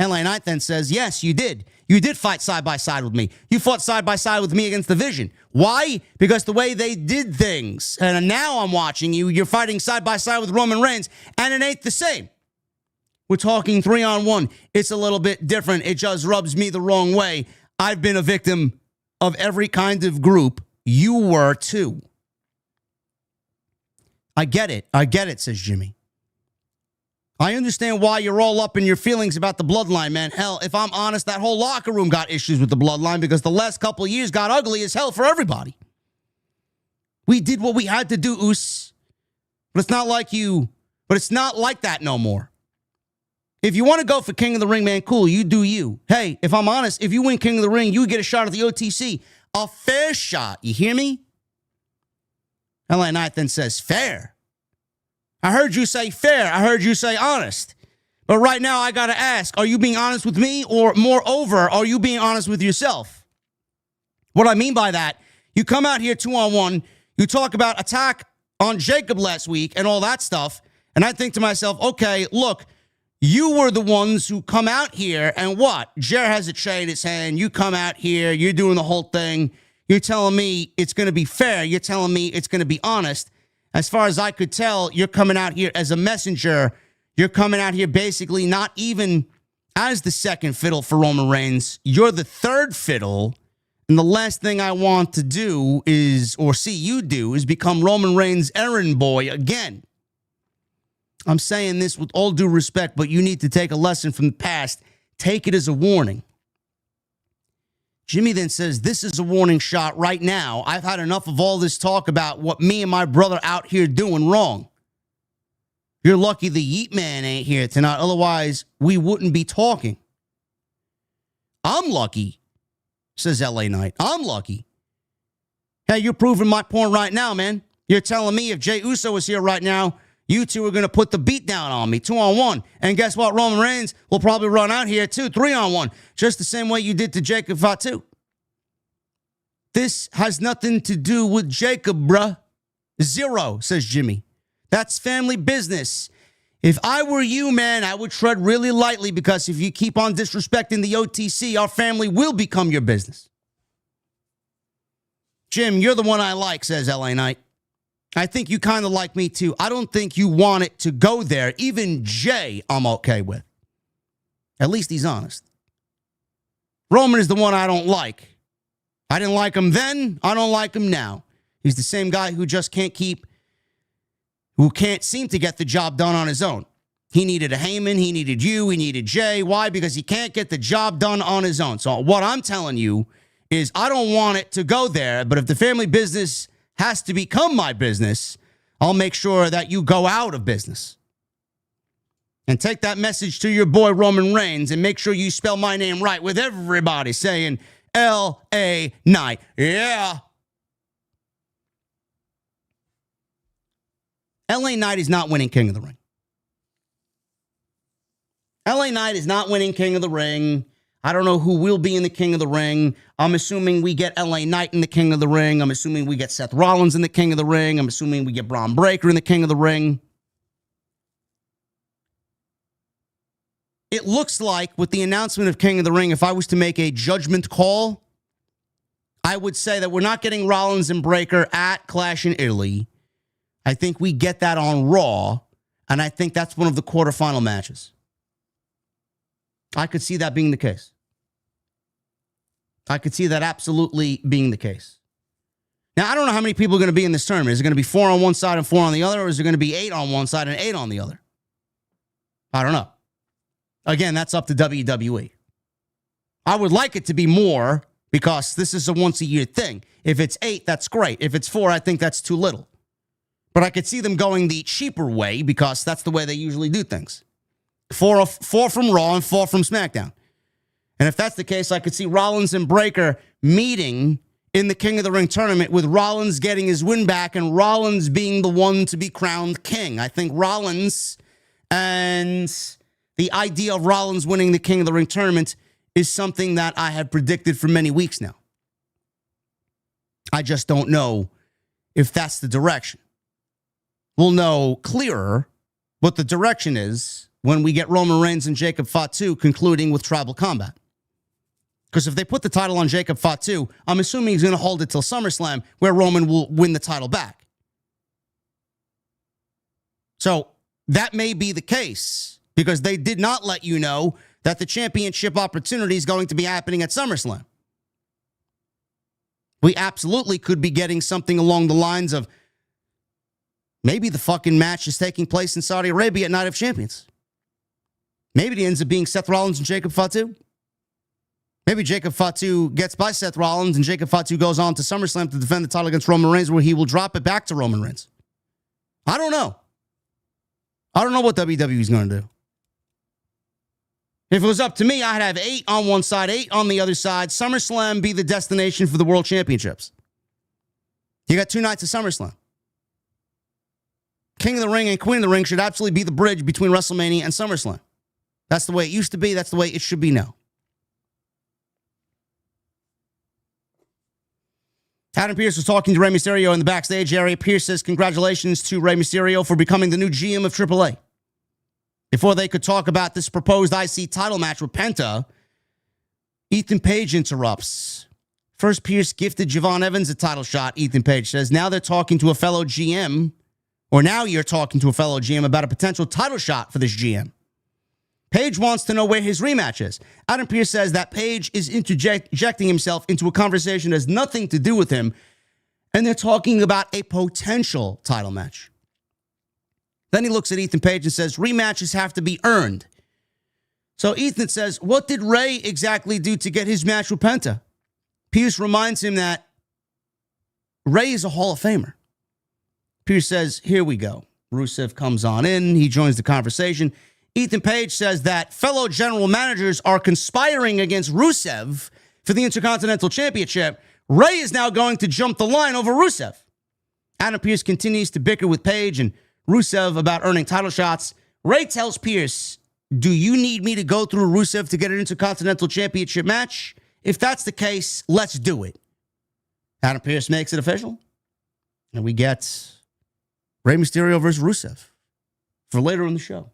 LA Knight then says, yes, you did. You did fight side by side with me. You fought side by side with me against the Vision. Why? Because the way they did things. And now I'm watching you. You're fighting side by side with Roman Reigns, and it ain't the same. We're talking 3-on-1. It's a little bit different. It just rubs me the wrong way. I've been a victim of every kind of group. You were too. I get it, says Jimmy. I understand why you're all up in your feelings about the bloodline, man. Hell, if I'm honest, that whole locker room got issues with the bloodline because the last couple of years got ugly as hell for everybody. We did what we had to do, Oos. But it's not like that no more. If you want to go for King of the Ring, man, cool, you do you. Hey, if I'm honest, if you win King of the Ring, you get a shot at the OTC. A fair shot. You hear me? LA Knight then says, fair. I heard you say fair. I heard you say honest. But right now, I got to ask, are you being honest with me? Or moreover, are you being honest with yourself? What I mean by that, you come out here 2-on-1, you talk about attack on Jacob last week and all that stuff, and I think to myself, okay, look, you were the ones who come out here and what? Jer has a tray in his hand. You come out here, you're doing the whole thing. You're telling me it's going to be fair. You're telling me it's going to be honest. As far as I could tell, you're coming out here as a messenger. You're coming out here basically not even as the second fiddle for Roman Reigns. You're the third fiddle. And the last thing I want to do is, or see you do, is become Roman Reigns' errand boy again. I'm saying this with all due respect, but you need to take a lesson from the past. Take it as a warning. Jimmy then says, this is a warning shot right now. I've had enough of all this talk about what me and my brother out here doing wrong. You're lucky the Yeet Man ain't here tonight. Otherwise, we wouldn't be talking. I'm lucky, says LA Knight. I'm lucky. Hey, you're proving my point right now, man. You're telling me if Jey Uso was here right now, you two are going to put the beat down on me, 2-on-1. And guess what? Roman Reigns will probably run out here too, 3-on-1. Just the same way you did to Jacob Fatu. This has nothing to do with Jacob, bruh. Zero, says Jimmy. That's family business. If I were you, man, I would tread really lightly because if you keep on disrespecting the OTC, our family will become your business. Jim, you're the one I like, says LA Knight. I think you kind of like me too. I don't think you want it to go there. Even Jay, I'm okay with. At least he's honest. Roman is the one I don't like. I didn't like him then. I don't like him now. He's the same guy who just can't seem to get the job done on his own. He needed a Heyman. He needed you. He needed Jay. Why? Because he can't get the job done on his own. So what I'm telling you is I don't want it to go there. But if the family business has to become my business, I'll make sure that you go out of business. And take that message to your boy Roman Reigns and make sure you spell my name right with everybody saying L.A. Knight. Yeah. L.A. Knight is not winning King of the Ring. L.A. Knight is not winning King of the Ring. I don't know who will be in the King of the Ring. I'm assuming we get LA Knight in the King of the Ring. I'm assuming we get Seth Rollins in the King of the Ring. I'm assuming we get Braun Breaker in the King of the Ring. it looks like with the announcement of King of the Ring, if I was to make a judgment call, I would say that we're not getting Rollins and Breaker at Clash in Italy. I think we get that on Raw, and I think that's one of the quarterfinal matches. I could see that being the case. I could see that absolutely being the case. Now, I don't know how many people are going to be in this tournament. Is it going to be 4 on one side and 4 on the other, or is it going to be 8 on one side and 8 on the other? I don't know. Again, that's up to WWE. I would like it to be more because this is a once-a-year thing. If it's 8, that's great. If it's 4, I think that's too little. But I could see them going the cheaper way because that's the way they usually do things. 4 from Raw and 4 from SmackDown. And if that's the case, I could see Rollins and Breaker meeting in the King of the Ring tournament with Rollins getting his win back and Rollins being the one to be crowned king. I think Rollins and the idea of Rollins winning the King of the Ring tournament is something that I have predicted for many weeks now. I just don't know if that's the direction. We'll know clearer what the direction is when we get Roman Reigns and Jacob Fatu concluding with Tribal Combat. Because if they put the title on Jacob Fatu, I'm assuming he's going to hold it till SummerSlam, where Roman will win the title back. So that may be the case, because they did not let you know that the championship opportunity is going to be happening at SummerSlam. We absolutely could be getting something along the lines of maybe the fucking match is taking place in Saudi Arabia at Night of Champions. Maybe it ends up being Seth Rollins and Jacob Fatu. Maybe Jacob Fatu gets by Seth Rollins and Jacob Fatu goes on to SummerSlam to defend the title against Roman Reigns, where he will drop it back to Roman Reigns. I don't know. I don't know what WWE is going to do. If it was up to me, I'd have 8 on one side, 8 on the other side. SummerSlam be the destination for the World Championships. You got 2 nights of SummerSlam. King of the Ring and Queen of the Ring should absolutely be the bridge between WrestleMania and SummerSlam. That's the way it used to be. That's the way it should be now. Adam Pearce was talking to Rey Mysterio in the backstage area. Pearce says congratulations to Rey Mysterio for becoming the new GM of AAA. Before they could talk about this proposed IC title match with Penta, Ethan Page interrupts. First, Pearce gifted Javon Evans a title shot, Ethan Page says. Now they're talking to a fellow GM, or now you're talking to a fellow GM about a potential title shot for this GM. Page wants to know where his rematch is. Adam Pearce says that Page is interjecting himself into a conversation that has nothing to do with him, and they're talking about a potential title match. Then he looks at Ethan Page and says, rematches have to be earned. So Ethan says, what did Rey exactly do to get his match with Penta? Pearce reminds him that Rey is a Hall of Famer. Pearce says, here we go. Rusev comes on in. He joins the conversation. Ethan Page says that fellow general managers are conspiring against Rusev for the Intercontinental Championship. Rey is now going to jump the line over Rusev. Adam Pearce continues to bicker with Page and Rusev about earning title shots. Rey tells Pearce, do you need me to go through Rusev to get an Intercontinental Championship match? If that's the case, let's do it. Adam Pearce makes it official. And we get Rey Mysterio versus Rusev for later in the show.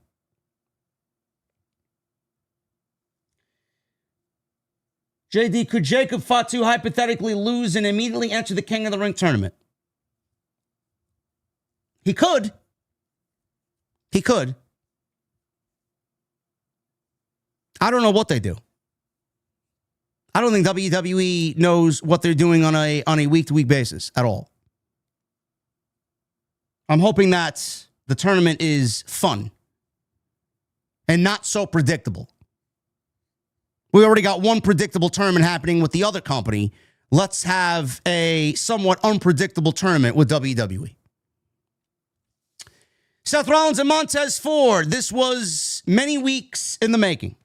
JD, could Jacob Fatu hypothetically lose and immediately enter the King of the Ring tournament? He could. He could. I don't know what they do. I don't think WWE knows what they're doing on a week-to-week basis at all. I'm hoping that the tournament is fun and not so predictable. We already got one predictable tournament happening with the other company. Let's have a somewhat unpredictable tournament with WWE. Seth Rollins and Montez Ford. This was many weeks in the making.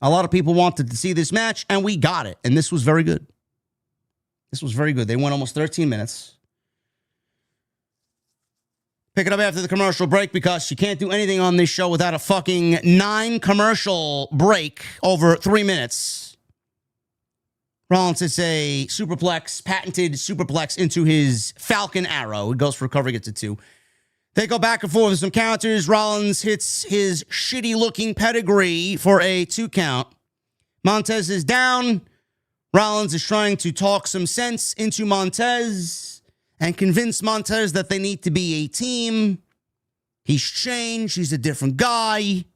A lot of people wanted to see this match, and we got it. And this was very good. This was very good. They went almost 13 minutes. Pick it up after the commercial break because you can't do anything on this show without a fucking 9-commercial break over 3 minutes. Rollins hits a superplex, patented superplex into his Falcon Arrow. It goes for recovery, gets a 2. They go back and forth with some counters. Rollins hits his shitty-looking pedigree for a 2 count. Montez is down. Rollins is trying to talk some sense into Montez and convince Montez that they need to be a team. He's changed. He's a different guy.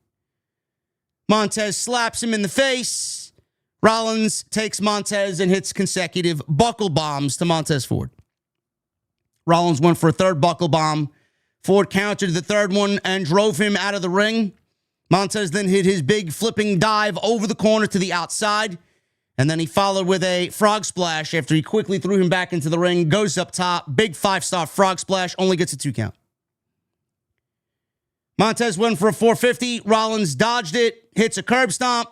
Montez slaps him in the face. Rollins takes Montez and hits consecutive buckle bombs to Montez Ford. Rollins went for a third buckle bomb. Ford countered the third one and drove him out of the ring. Montez then hit his big flipping dive over the corner to the outside. And then he followed with a frog splash after he quickly threw him back into the ring. Goes up top. Big 5-star frog splash. Only gets a 2 count. Montez went for a 450. Rollins dodged it. Hits a curb stomp.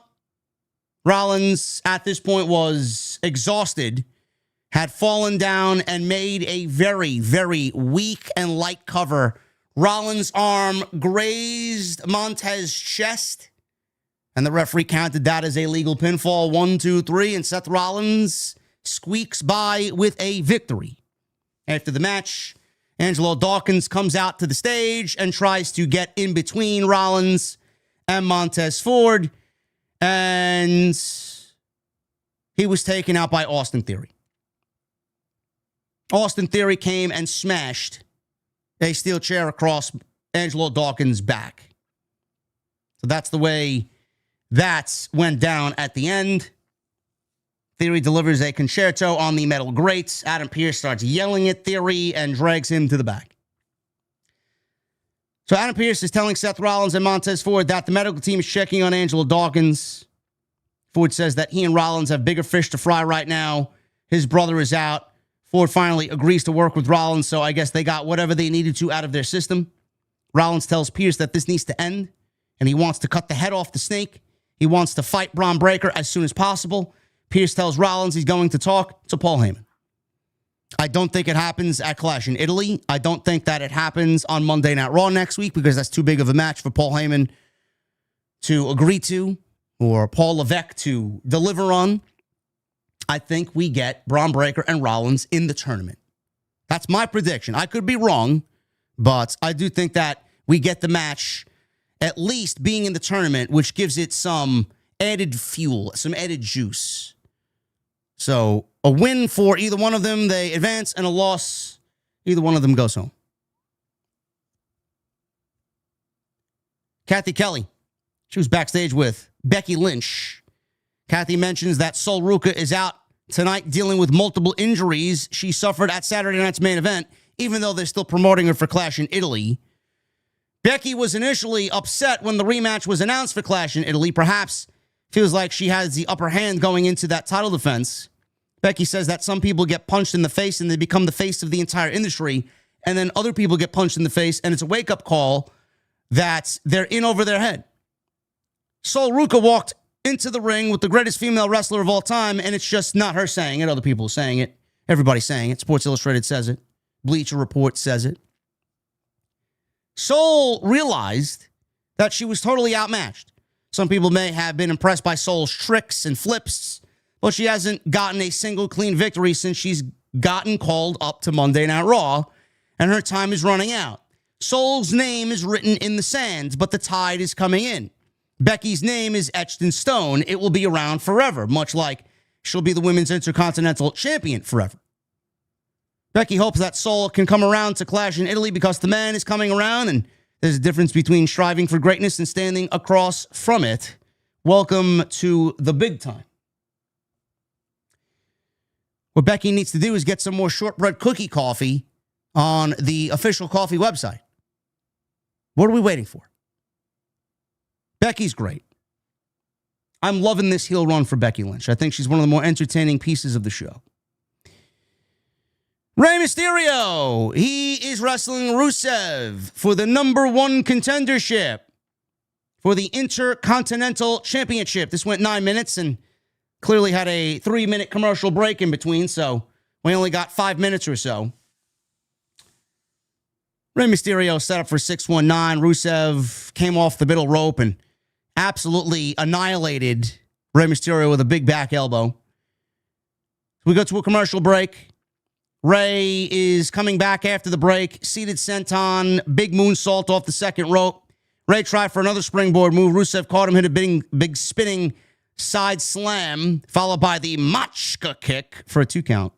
Rollins, at this point, was exhausted. Had fallen down and made a very, very weak and light cover. Rollins' arm grazed Montez's chest. And the referee counted that as a legal pinfall. 1, 2, 3. And Seth Rollins squeaks by with a victory. After the match, Angelo Dawkins comes out to the stage and tries to get in between Rollins and Montez Ford. And he was taken out by Austin Theory. Austin Theory came and smashed a steel chair across Angelo Dawkins' back. So that's the way that went down at the end. Theory delivers a concerto on the metal grates. Adam Pearce starts yelling at Theory and drags him to the back. So Adam Pearce is telling Seth Rollins and Montez Ford that the medical team is checking on Angelo Dawkins. Ford says that he and Rollins have bigger fish to fry right now. His brother is out. Ford finally agrees to work with Rollins, so I guess they got whatever they needed to out of their system. Rollins tells Pearce that this needs to end, and he wants to cut the head off the snake. He wants to fight Braun Breaker as soon as possible. Pearce tells Rollins he's going to talk to Paul Heyman. I don't think it happens at Clash in Italy. I don't think that it happens on Monday Night Raw next week because that's too big of a match for Paul Heyman to agree to or Paul Levesque to deliver on. I think we get Braun Breaker and Rollins in the tournament. That's my prediction. I could be wrong, but I do think that we get the match at least being in the tournament, which gives it some added fuel, some added juice. So a win for either one of them, they advance, and a loss, either one of them goes home. Kathy Kelly, she was backstage with Becky Lynch. Kathy mentions that Sol Ruca is out tonight dealing with multiple injuries she suffered at Saturday night's main event, even though they're still promoting her for Clash in Italy. Becky was initially upset when the rematch was announced for Clash in Italy. Perhaps feels like she has the upper hand going into that title defense. Becky says that some people get punched in the face and they become the face of the entire industry, and then other people get punched in the face, and it's a wake-up call that they're in over their head. Sol Ruca walked into the ring with the greatest female wrestler of all time, and it's just not her saying it. Other people are saying it. Everybody's saying it. Sports Illustrated says it. Bleacher Report says it. Sol realized that she was totally outmatched. Some people may have been impressed by Sol's tricks and flips, but she hasn't gotten a single clean victory since she's gotten called up to Monday Night Raw, and her time is running out. Sol's name is written in the sand, but the tide is coming in. Becky's name is etched in stone. It will be around forever, much like she'll be the Women's Intercontinental Champion forever. Becky hopes that Sol can come around to Clash in Italy because the man is coming around, and there's a difference between striving for greatness and standing across from it. Welcome to the big time. What Becky needs to do is get some more shortbread cookie coffee on the official coffee website. What are we waiting for? Becky's great. I'm loving this heel run for Becky Lynch. I think she's one of the more entertaining pieces of the show. Rey Mysterio, he is wrestling Rusev for the #1 contendership for the Intercontinental Championship. This went 9 minutes and clearly had a 3-minute commercial break in between, so we only got 5 minutes or so. Rey Mysterio set up for 619. Rusev came off the middle rope and absolutely annihilated Rey Mysterio with a big back elbow. We go to a commercial break. Ray is coming back after the break. Seated senton, big moonsault off the second rope. Ray tried for another springboard move. Rusev caught him, hit a big spinning side slam, followed by the Machka kick for a 2 count.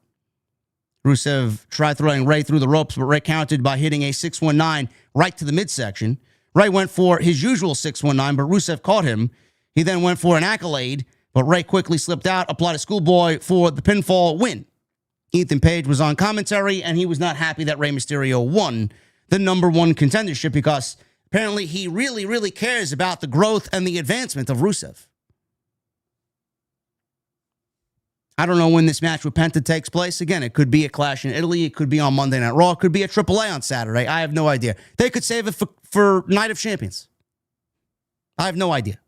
Rusev tried throwing Ray through the ropes, but Ray countered by hitting a 619 right to the midsection. Ray went for his usual 619, but Rusev caught him. He then went for an accolade, but Ray quickly slipped out, applied a schoolboy for the pinfall win. Ethan Page was on commentary, and he was not happy that Rey Mysterio won the #1 contendership because apparently he really, really cares about the growth and the advancement of Rusev. I don't know when this match with Penta takes place. Again, it could be a Clash in Italy. It could be on Monday Night Raw. It could be a AAA on Saturday. I have no idea. They could save it for Night of Champions. I have no idea.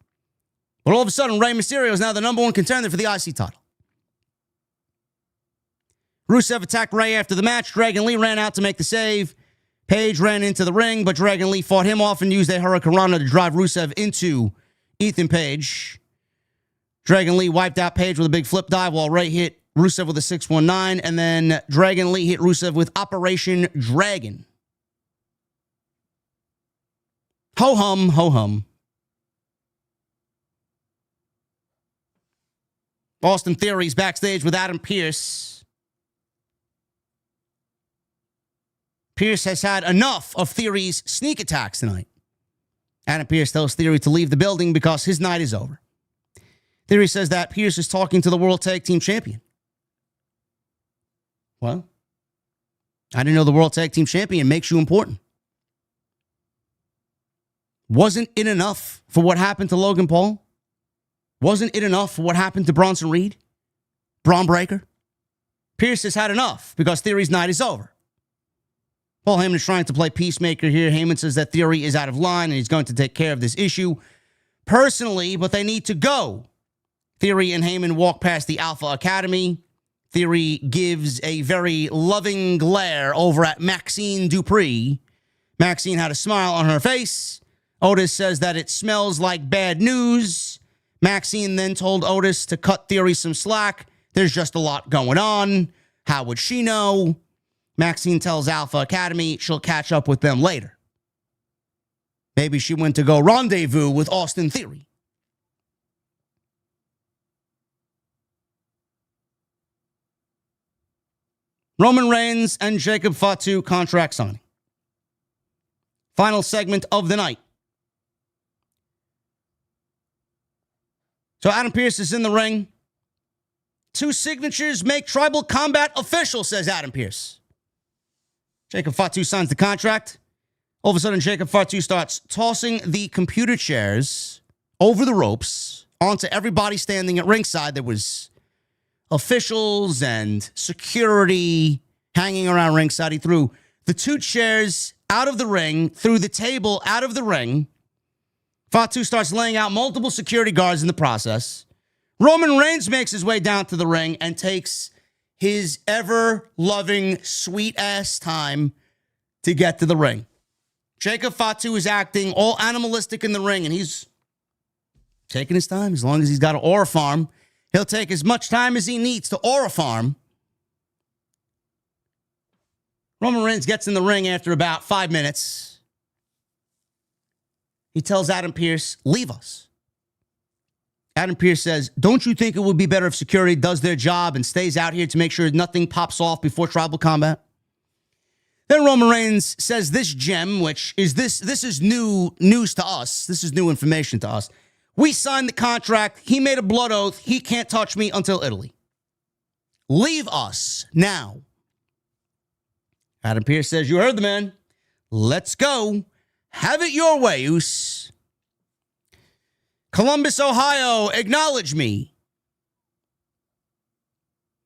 But all of a sudden, Rey Mysterio is now the #1 contender for the IC title. Rusev attacked Ray after the match. Dragon Lee ran out to make the save. Page ran into the ring, but Dragon Lee fought him off and used a Hurricanrana to drive Rusev into Ethan Page. Dragon Lee wiped out Page with a big flip dive while Ray hit Rusev with a 619, and then Dragon Lee hit Rusev with Operation Dragon. Ho-hum, ho-hum. Austin Theory's backstage with Adam Pearce. Pearce has had enough of Theory's sneak attacks tonight. Adam Pearce tells Theory to leave the building because his night is over. Theory says that Pearce is talking to the World Tag Team Champion. Well, I didn't know the World Tag Team Champion makes you important. Wasn't it enough for what happened to Logan Paul? Wasn't it enough for what happened to Bronson Reed? Braun Breaker? Pearce has had enough because Theory's night is over. Paul Heyman is trying to play peacemaker here. Heyman says that Theory is out of line and he's going to take care of this issue personally, but they need to go. Theory and Heyman walk past the Alpha Academy. Theory gives a very loving glare over at Maxine Dupree. Maxine had a smile on her face. Otis says that it smells like bad news. Maxine then told Otis to cut Theory some slack. There's just a lot going on. How would she know? Maxine tells Alpha Academy she'll catch up with them later. Maybe she went to go rendezvous with Austin Theory. Roman Reigns and Jacob Fatu contract signing. Final segment of the night. So Adam Pearce is in the ring. 2 signatures make tribal combat official, says Adam Pearce. Jacob Fatu signs the contract. All of a sudden, Jacob Fatu starts tossing the computer chairs over the ropes onto everybody standing at ringside. There was officials and security hanging around ringside. He threw the 2 chairs out of the ring, threw the table out of the ring. Fatu starts laying out multiple security guards in the process. Roman Reigns makes his way down to the ring and takes his ever-loving, sweet-ass time to get to the ring. Jacob Fatu is acting all animalistic in the ring, and he's taking his time. As long as he's got an aura farm, he'll take as much time as he needs to aura farm. Roman Reigns gets in the ring after about 5 minutes. He tells Adam Pearce, leave us. Adam Pearce says, don't you think it would be better if security does their job and stays out here to make sure nothing pops off before tribal combat? Then Roman Reigns says this gem, which is this is new news to us. This is new information to us. We signed the contract. He made a blood oath. He can't touch me until Italy. Leave us now. Adam Pearce says, you heard the man. Let's go. Have it your way, Oos. Columbus, Ohio, acknowledge me.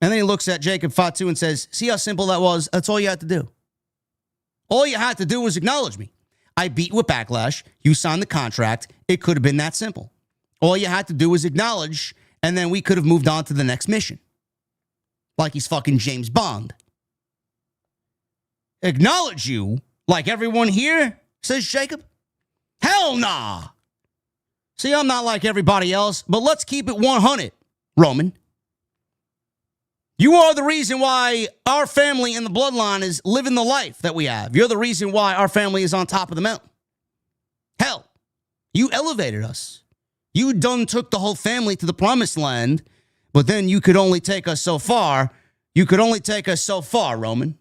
And then he looks at Jacob Fatu and says, see how simple that was? That's all you had to do. All you had to do was acknowledge me. I beat you at Backlash. You signed the contract. It could have been that simple. All you had to do was acknowledge, and then we could have moved on to the next mission. Like he's fucking James Bond. Acknowledge you like everyone here, says Jacob? Hell nah. See, I'm not like everybody else, but let's keep it 100, Roman. You are the reason why our family in the bloodline is living the life that we have. You're the reason why our family is on top of the mountain. Hell, you elevated us. You done took the whole family to the promised land, but then you could only take us so far. You could only take us so far, Roman.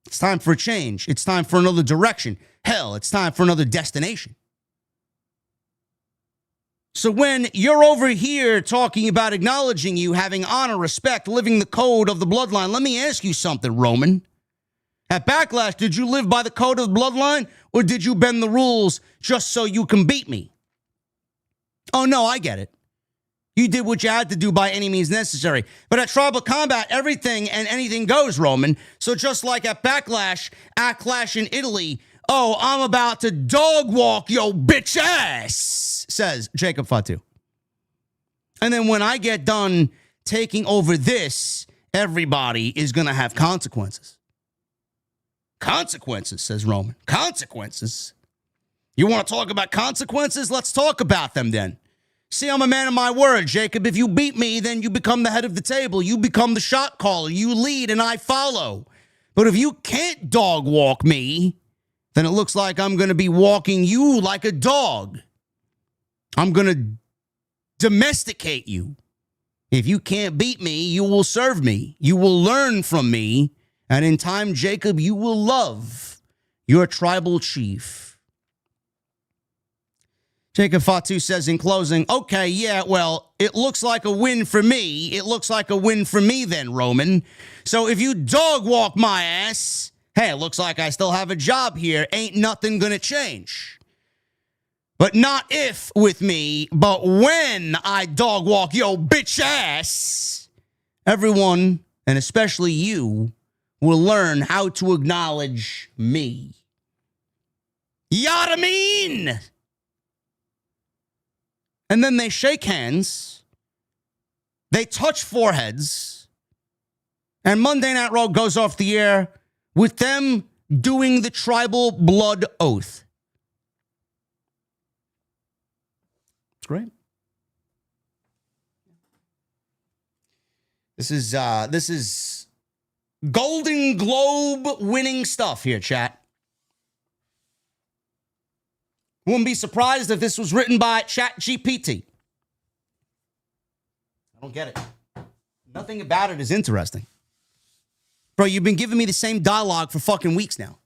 It's time for a change. It's time for another direction. Hell, it's time for another destination. So when you're over here talking about acknowledging you, having honor, respect, living the code of the bloodline, let me ask you something, Roman. At Backlash, did you live by the code of the bloodline, or did you bend the rules just so you can beat me? Oh, no, I get it. You did what you had to do by any means necessary. But at Tribal Combat, everything and anything goes, Roman. So just like at Backlash, at Clash in Italy, oh, I'm about to dog walk yo bitch ass, says Jacob Fatu. And then when I get done taking over this, everybody is going to have consequences. Consequences, says Roman. Consequences? You want to talk about consequences? Let's talk about them then. See, I'm a man of my word, Jacob. If you beat me, then you become the head of the table. You become the shot caller. You lead and I follow. But if you can't dog walk me, then it looks like I'm going to be walking you like a dog. I'm going to domesticate you. If you can't beat me, you will serve me. You will learn from me. And in time, Jacob, you will love your tribal chief. Jacob Fatu says in closing, okay, yeah, well, it looks like a win for me. It looks like a win for me then, Roman. So if you dog walk my ass, hey, it looks like I still have a job here. Ain't nothing gonna change. But not if with me, but when I dog walk yo bitch ass, everyone, and especially you, will learn how to acknowledge me. Yada mean? And then they shake hands, they touch foreheads, and Monday Night Raw goes off the air with them doing the tribal blood oath. It's great. This is Golden Globe winning stuff here, chat. Wouldn't be surprised if this was written by ChatGPT. I don't get it. Nothing about it is interesting. Bro, you've been giving me the same dialogue for fucking weeks now.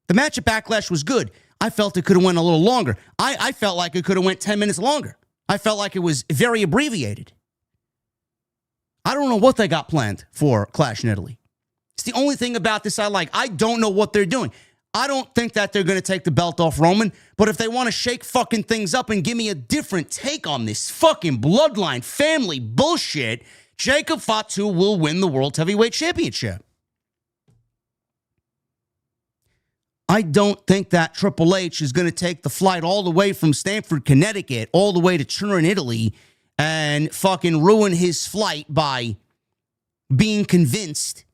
The match at Backlash was good. I felt it could have went a little longer. I felt like it could have went 10 minutes longer. I felt like it was very abbreviated. I don't know what they got planned for Clash in Italy. It's the only thing about this I like. I don't know what they're doing. I don't think that they're going to take the belt off Roman, but if they want to shake fucking things up and give me a different take on this fucking bloodline family bullshit, Jacob Fatu will win the World Heavyweight Championship. I don't think that Triple H is going to take the flight all the way from Stamford, Connecticut, all the way to Turin, Italy, and fucking ruin his flight by being convinced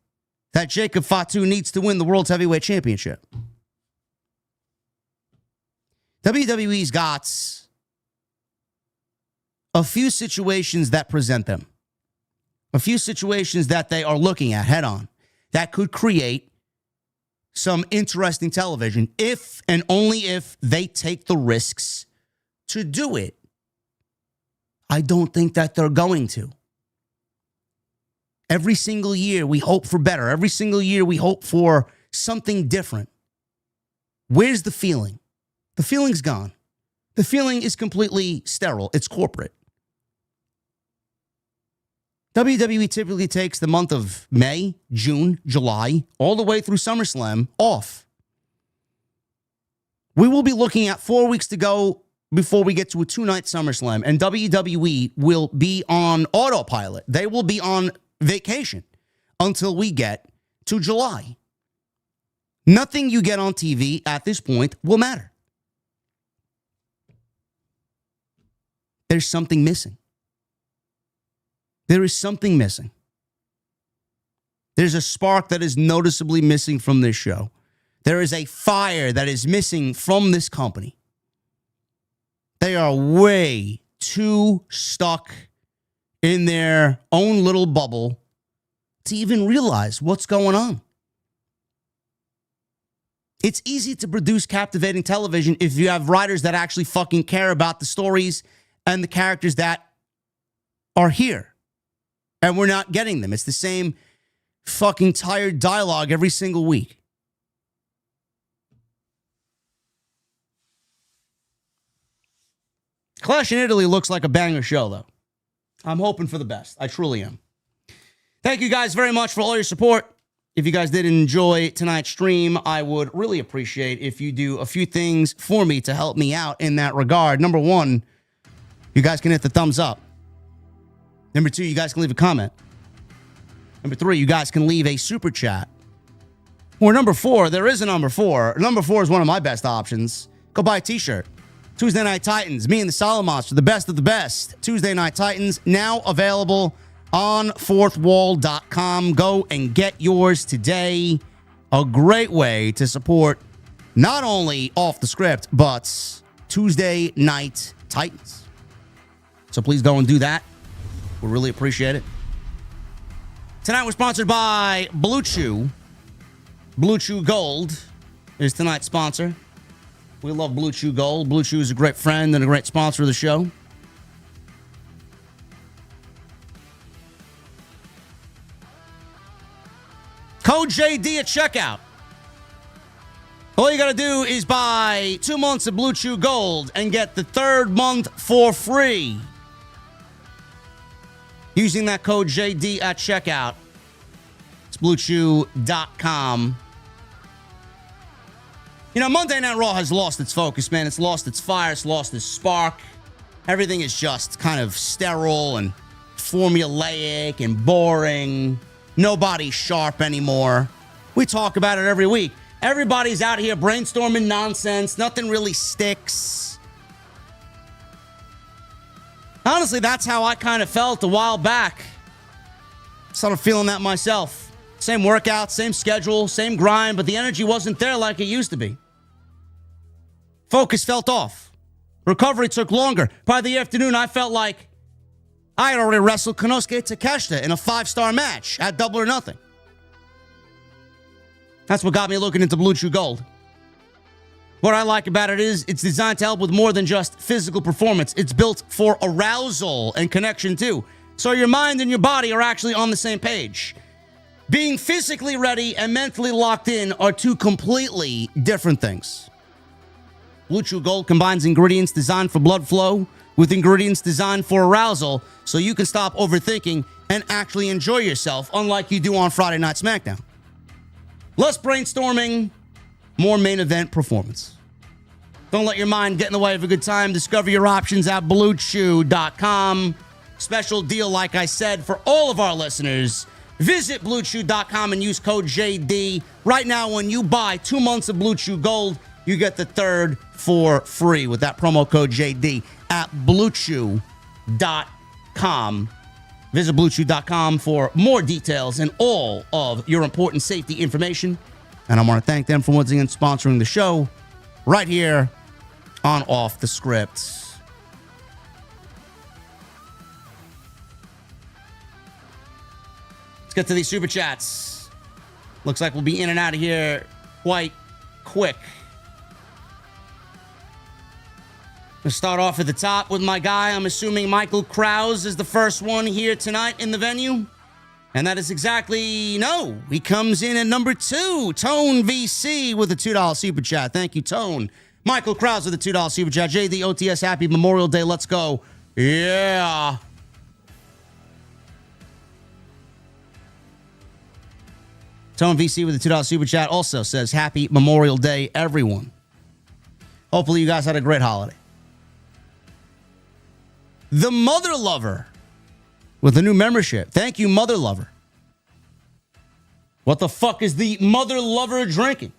that Jacob Fatu needs to win the World Heavyweight Championship. WWE's got a few situations that present them. A few situations that they are looking at head on that could create some interesting television if and only if they take the risks to do it. I don't think that they're going to. Every single year we hope for better. Every single year we hope for something different. Where's the feeling? The feeling's gone. The feeling is completely sterile. It's corporate. WWE typically takes the month of May, June, July, all the way through SummerSlam off. We will be looking at 4 weeks to go before we get to a 2-night SummerSlam, and WWE will be on autopilot. They will be on vacation until we get to July. Nothing you get on TV at this point will matter. There's something missing. There is something missing. There's a spark that is noticeably missing from this show. There is a fire that is missing from this company. They are way too stuck in their own little bubble to even realize what's going on. It's easy to produce captivating television if you have writers that actually fucking care about the stories and the characters that are here. And we're not getting them. It's the same fucking tired dialogue every single week. Clash in Italy looks like a banger show, though. I'm hoping for the best. I truly am. Thank you guys very much for all your support. If you guys did enjoy tonight's stream, I would really appreciate if you do a few things for me to help me out in that regard. Number one, you guys can hit the thumbs up. Number two, you guys can leave a comment. Number three, you guys can leave a super chat. Or number four, there is a number four. Number four is one of my best options. Go buy a t-shirt. Tuesday Night Titans, me and the Solid Monster, the best of the best. Tuesday Night Titans, now available on fourthwall.com. Go and get yours today. A great way to support not only Off the Script, but Tuesday Night Titans. So please go and do that. We really appreciate it. Tonight we're sponsored by Blue Chew. Blue Chew Gold is tonight's sponsor. We love Blue Chew Gold. Blue Chew is a great friend and a great sponsor of the show. Code JD at checkout. All you got to do is buy 2 months of Blue Chew Gold and get the third month for free. Using that code JD at checkout. It's BlueChew.com. You know, Monday Night Raw has lost its focus, man. It's lost its fire. It's lost its spark. Everything is just kind of sterile and formulaic and boring. Nobody's sharp anymore. We talk about it every week. Everybody's out here brainstorming nonsense. Nothing really sticks. Honestly, that's how I kind of felt a while back. Started feeling that myself. Same workout, same schedule, same grind, but the energy wasn't there like it used to be. Focus felt off. Recovery took longer. By the afternoon, I felt like I had already wrestled Konosuke Takeshita in a 5-star match at Double or Nothing. That's what got me looking into Blue Chew Gold. What I like about it is it's designed to help with more than just physical performance. It's built for arousal and connection too. So your mind and your body are actually on the same page. Being physically ready and mentally locked in are two completely different things. Blue Chew Gold combines ingredients designed for blood flow with ingredients designed for arousal so you can stop overthinking and actually enjoy yourself, unlike you do on Friday Night SmackDown. Less brainstorming, more main event performance. Don't let your mind get in the way of a good time. Discover your options at BlueChew.com. Special deal, like I said, for all of our listeners. Visit BlueChew.com and use code JD. Right now, when you buy 2 months of Blue Chew Gold, you get the third for free with that promo code JD at BlueChew.com. Visit BlueChew.com for more details and all of your important safety information. And I want to thank them for once again sponsoring the show right here on Off the Script. Let's get to these super chats. Looks like we'll be in and out of here quite quick. Let's start off at the top with my guy. I'm assuming Michael Krause is the first one here tonight in the venue. And that is exactly, no. He comes in at number 2. Tone VC with a $2 super chat. Thank you, Tone. Michael Krause with a $2 super chat. JD OTS, happy Memorial Day. Let's go. Yeah. Tone VC with a $2 super chat also says, happy Memorial Day, everyone. Hopefully you guys had a great holiday. The Mother Lover with a new membership. Thank you, Mother Lover. What the fuck is the Mother Lover drinking?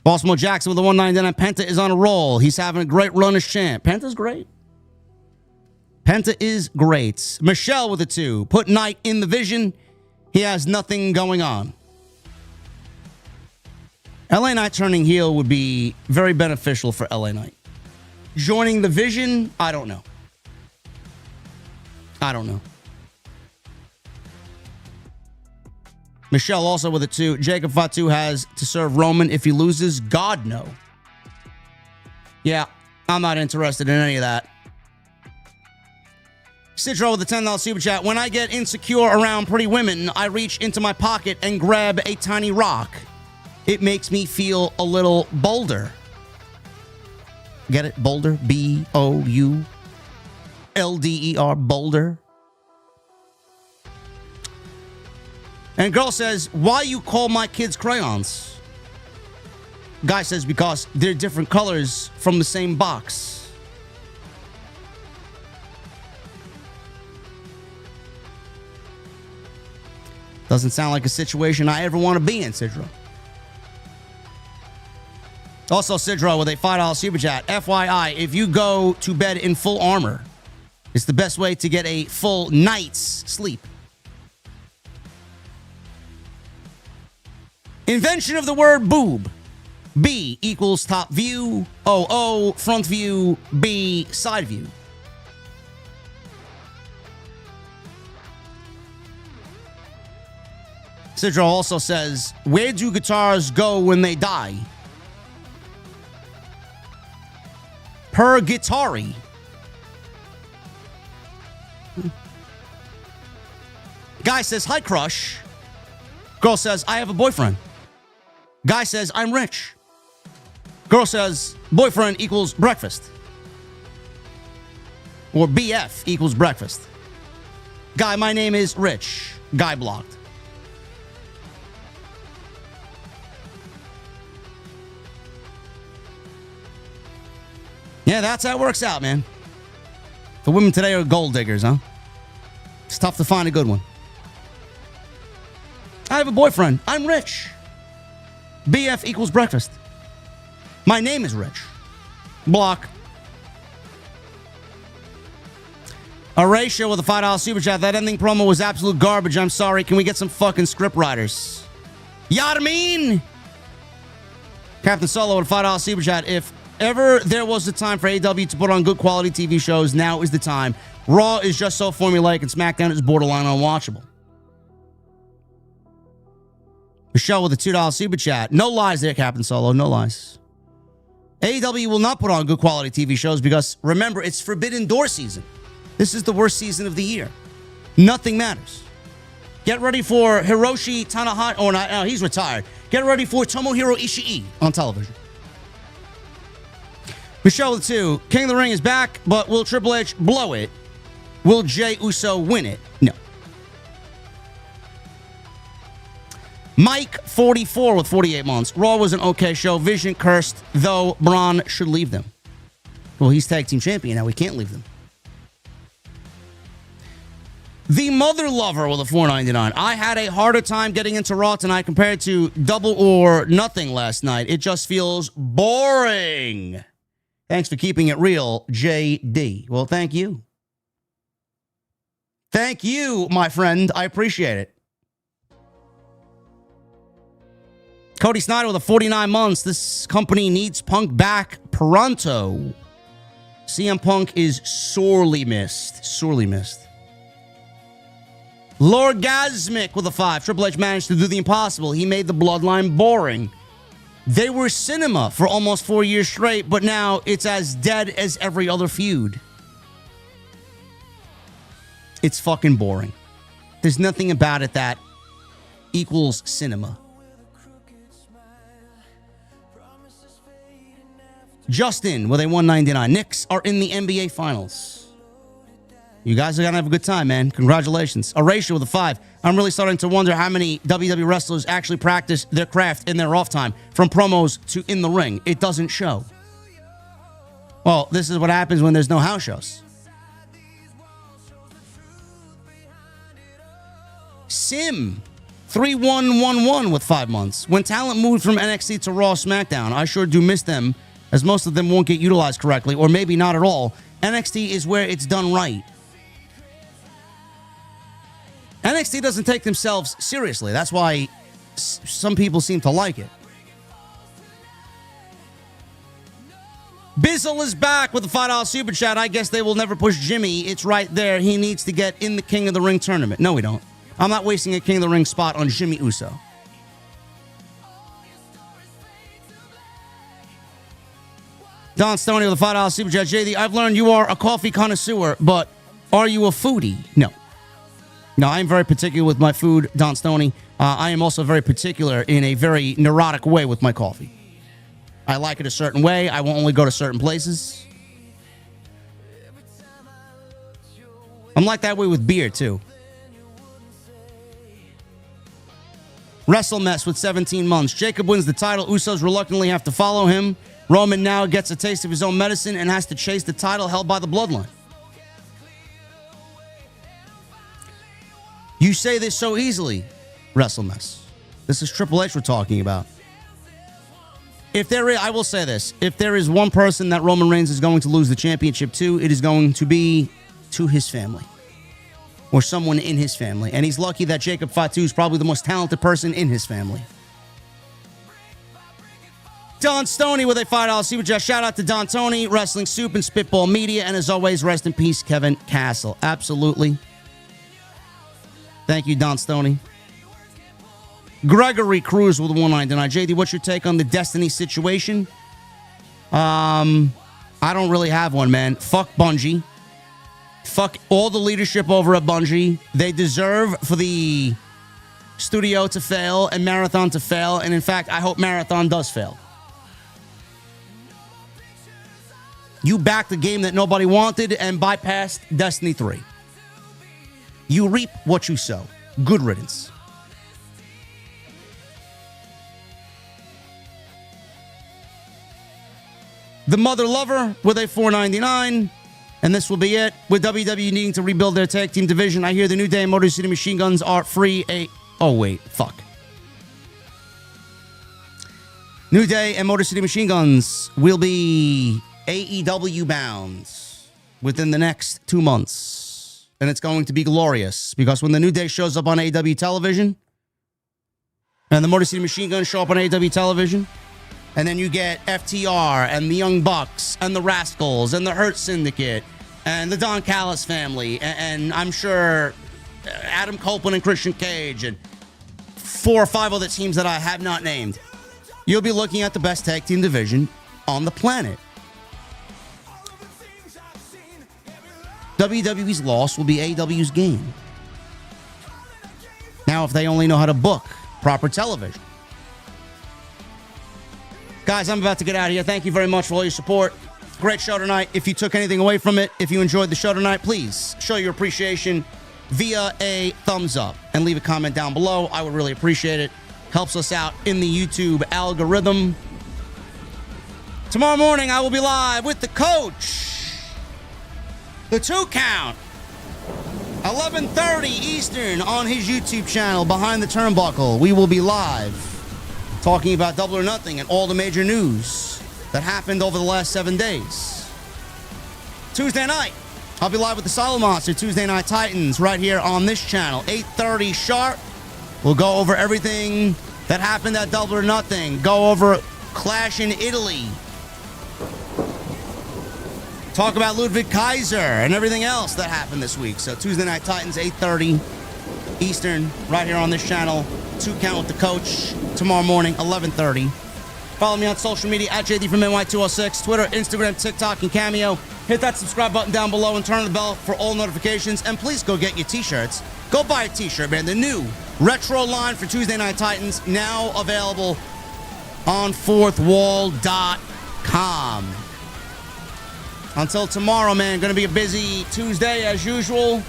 Baltimore Jackson with the 199. Penta is on a roll. He's having a great run as champ. Penta's great. Penta is great. Michelle with a 2. Put Knight in the vision. He has nothing going on. LA Knight turning heel would be very beneficial for LA Knight. joining the Vision, I don't know. I don't know. Michelle also with it too. Jacob Fatu has to serve Roman if he loses. God, no. Yeah, I'm not interested in any of that. Sidro with the $10 super chat. When I get insecure around pretty women, I reach into my pocket and grab a tiny rock. It makes me feel a little bolder. Get it? Boulder? B-O-U-L-D-E-R. Boulder. And girl says, why you call my kids crayons? Guy says, because they're different colors from the same box. Doesn't sound like a situation I ever want to be in, Sidro. Also, Sidro with a $5 super chat. FYI, if you go to bed in full armor, it's the best way to get a full night's sleep. Invention of the word boob. B equals top view. O front view. B side view. Sidro also says, where do guitars go when they die? Purgatory. Guy says, hi, crush. Girl says, I have a boyfriend. Guy says, I'm rich. Girl says, boyfriend equals breakfast. Or BF equals breakfast. Guy, my name is Rich. Guy blocked. Yeah, that's how it works out, man. The women today are gold diggers, huh? It's tough to find a good one. I have a boyfriend. I'm rich. BF equals breakfast. My name is Rich. Block. Horatio with a $5 super chat. That ending promo was absolute garbage. I'm sorry. Can we get some fucking script writers? Yadameen! Captain Solo with a $5 super chat. If ever there was a time for AEW to put on good quality TV shows, now is the time. Raw is just so formulaic and SmackDown is borderline unwatchable. Michelle with a $2 super chat. No lies there, Captain Solo. No lies. AEW will not put on good quality TV shows because, remember, it's Forbidden Door season. This is the worst season of the year. Nothing matters. Get ready for Hiroshi Tanahashi. Oh, no, he's retired. Get ready for Tomohiro Ishii on television. Michelle with 2. King of the Ring is back, but will Triple H blow it? Will Jey Uso win it? No. Mike 44 with 48 months. Raw was an okay show. Vision cursed, though Braun should leave them. Well, he's tag team champion now. We can't leave them. The Mother Lover with a $4.99. I had a harder time getting into Raw tonight compared to Double or Nothing last night. It just feels boring. Thanks for keeping it real, JD. Well, thank you. Thank you, my friend. I appreciate it. Cody Snyder with a 49 months. This company needs Punk back pronto. CM Punk is sorely missed. Sorely missed. Lord Gasmic with a 5. Triple H managed to do the impossible. He made the bloodline boring. They were cinema for almost 4 years straight, but now it's as dead as every other feud. It's fucking boring. There's nothing about it that equals cinema. Justin with a $1.99. Knicks are in the NBA Finals. You guys are going to have a good time, man. Congratulations. Horatio with a 5. I'm really starting to wonder how many WWE wrestlers actually practice their craft in their off time, from promos to in the ring. It doesn't show. Well, this is what happens when there's no house shows. Sim 3111 with 5 months. When talent moved from NXT to Raw SmackDown, I sure do miss them, as most of them won't get utilized correctly, or maybe not at all. NXT is where it's done right. NXT doesn't take themselves seriously. That's why some people seem to like it. Bizzle is back with a $5 super chat. I guess they will never push Jimmy. It's right there. He needs to get in the King of the Ring tournament. No, we don't. I'm not wasting a King of the Ring spot on Jimmy Uso. Don Stoney with a $5 super chat. JD, I've learned you are a coffee connoisseur, but are you a foodie? No. No, I'm very particular with my food, Don Stoney. I am also very particular in a very neurotic way with my coffee. I like it a certain way. I will only go to certain places. I'm like that way with beer, too. WrestleMess with 17 months. Jacob wins the title. Usos reluctantly have to follow him. Roman now gets a taste of his own medicine and has to chase the title held by the Bloodline. You say this so easily, WrestleMess. This is Triple H we're talking about. If there is, I will say this. If there is one person that Roman Reigns is going to lose the championship to, it is going to be to his family. Or someone in his family. And he's lucky that Jacob Fatu is probably the most talented person in his family. Don Stoney with a $5 super chat. Shout out to Don Tony, Wrestling Soup, and Spitball Media. And as always, rest in peace, Kevin Castle. Absolutely. Thank you, Don Stoney. Gregory Cruz with a 199. JD, what's your take on the Destiny situation? I don't really have one, man. Fuck Bungie. Fuck all the leadership over at Bungie. They deserve for the studio to fail and Marathon to fail. And in fact, I hope Marathon does fail. You backed the game that nobody wanted and bypassed Destiny 3. You reap what you sow. Good riddance. The Mother Lover with a $4.99. And this will be it. With WWE needing to rebuild their tag team division, I hear the New Day and Motor City Machine Guns are free. Oh, wait. Fuck. New Day and Motor City Machine Guns will be AEW bound within the next 2 months. And it's going to be glorious. Because when the New Day shows up on AEW television, and the Motor City Machine Guns show up on AEW television, and then you get FTR and the Young Bucks and the Rascals and the Hurt Syndicate and the Don Callis family and I'm sure Adam Copeland and Christian Cage and 4 or 5 other teams that I have not named. You'll be looking at the best tag team division on the planet. WWE's loss will be AEW's gain. Now, if they only know how to book proper television. Guys, I'm about to get out of here. Thank you very much for all your support. Great show tonight. If you took anything away from it, if you enjoyed the show tonight, please show your appreciation via a thumbs up and leave a comment down below. I would really appreciate it. Helps us out in the YouTube algorithm. Tomorrow morning, I will be live with the coach. The 2 count. 11:30 Eastern on his YouTube channel, Behind the Turnbuckle. We will be live, talking about Double or Nothing and all the major news that happened over the last 7 days. Tuesday night, I'll be live with the Solid Monster, Tuesday Night Titans, right here on this channel, 8:30 sharp. We'll go over everything that happened at Double or Nothing. Go over Clash in Italy. Talk about Ludwig Kaiser and everything else that happened this week. So Tuesday Night Titans, 8:30 Eastern, right here on this channel. 2 count with the coach tomorrow morning, 11:30. Follow me on social media at JD from NY206, Twitter, Instagram, TikTok, and Cameo. Hit that subscribe button down below and turn on the bell for all notifications. And please go get your t-shirts. Go buy a t-shirt, man. The new retro line for Tuesday Night Titans now available on fourthwall.com. Until tomorrow, man, going to be a busy Tuesday as usual.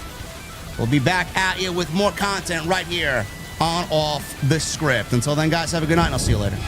We'll be back at you with more content right here on Off the Script. Until then, guys, have a good night, and I'll see you later.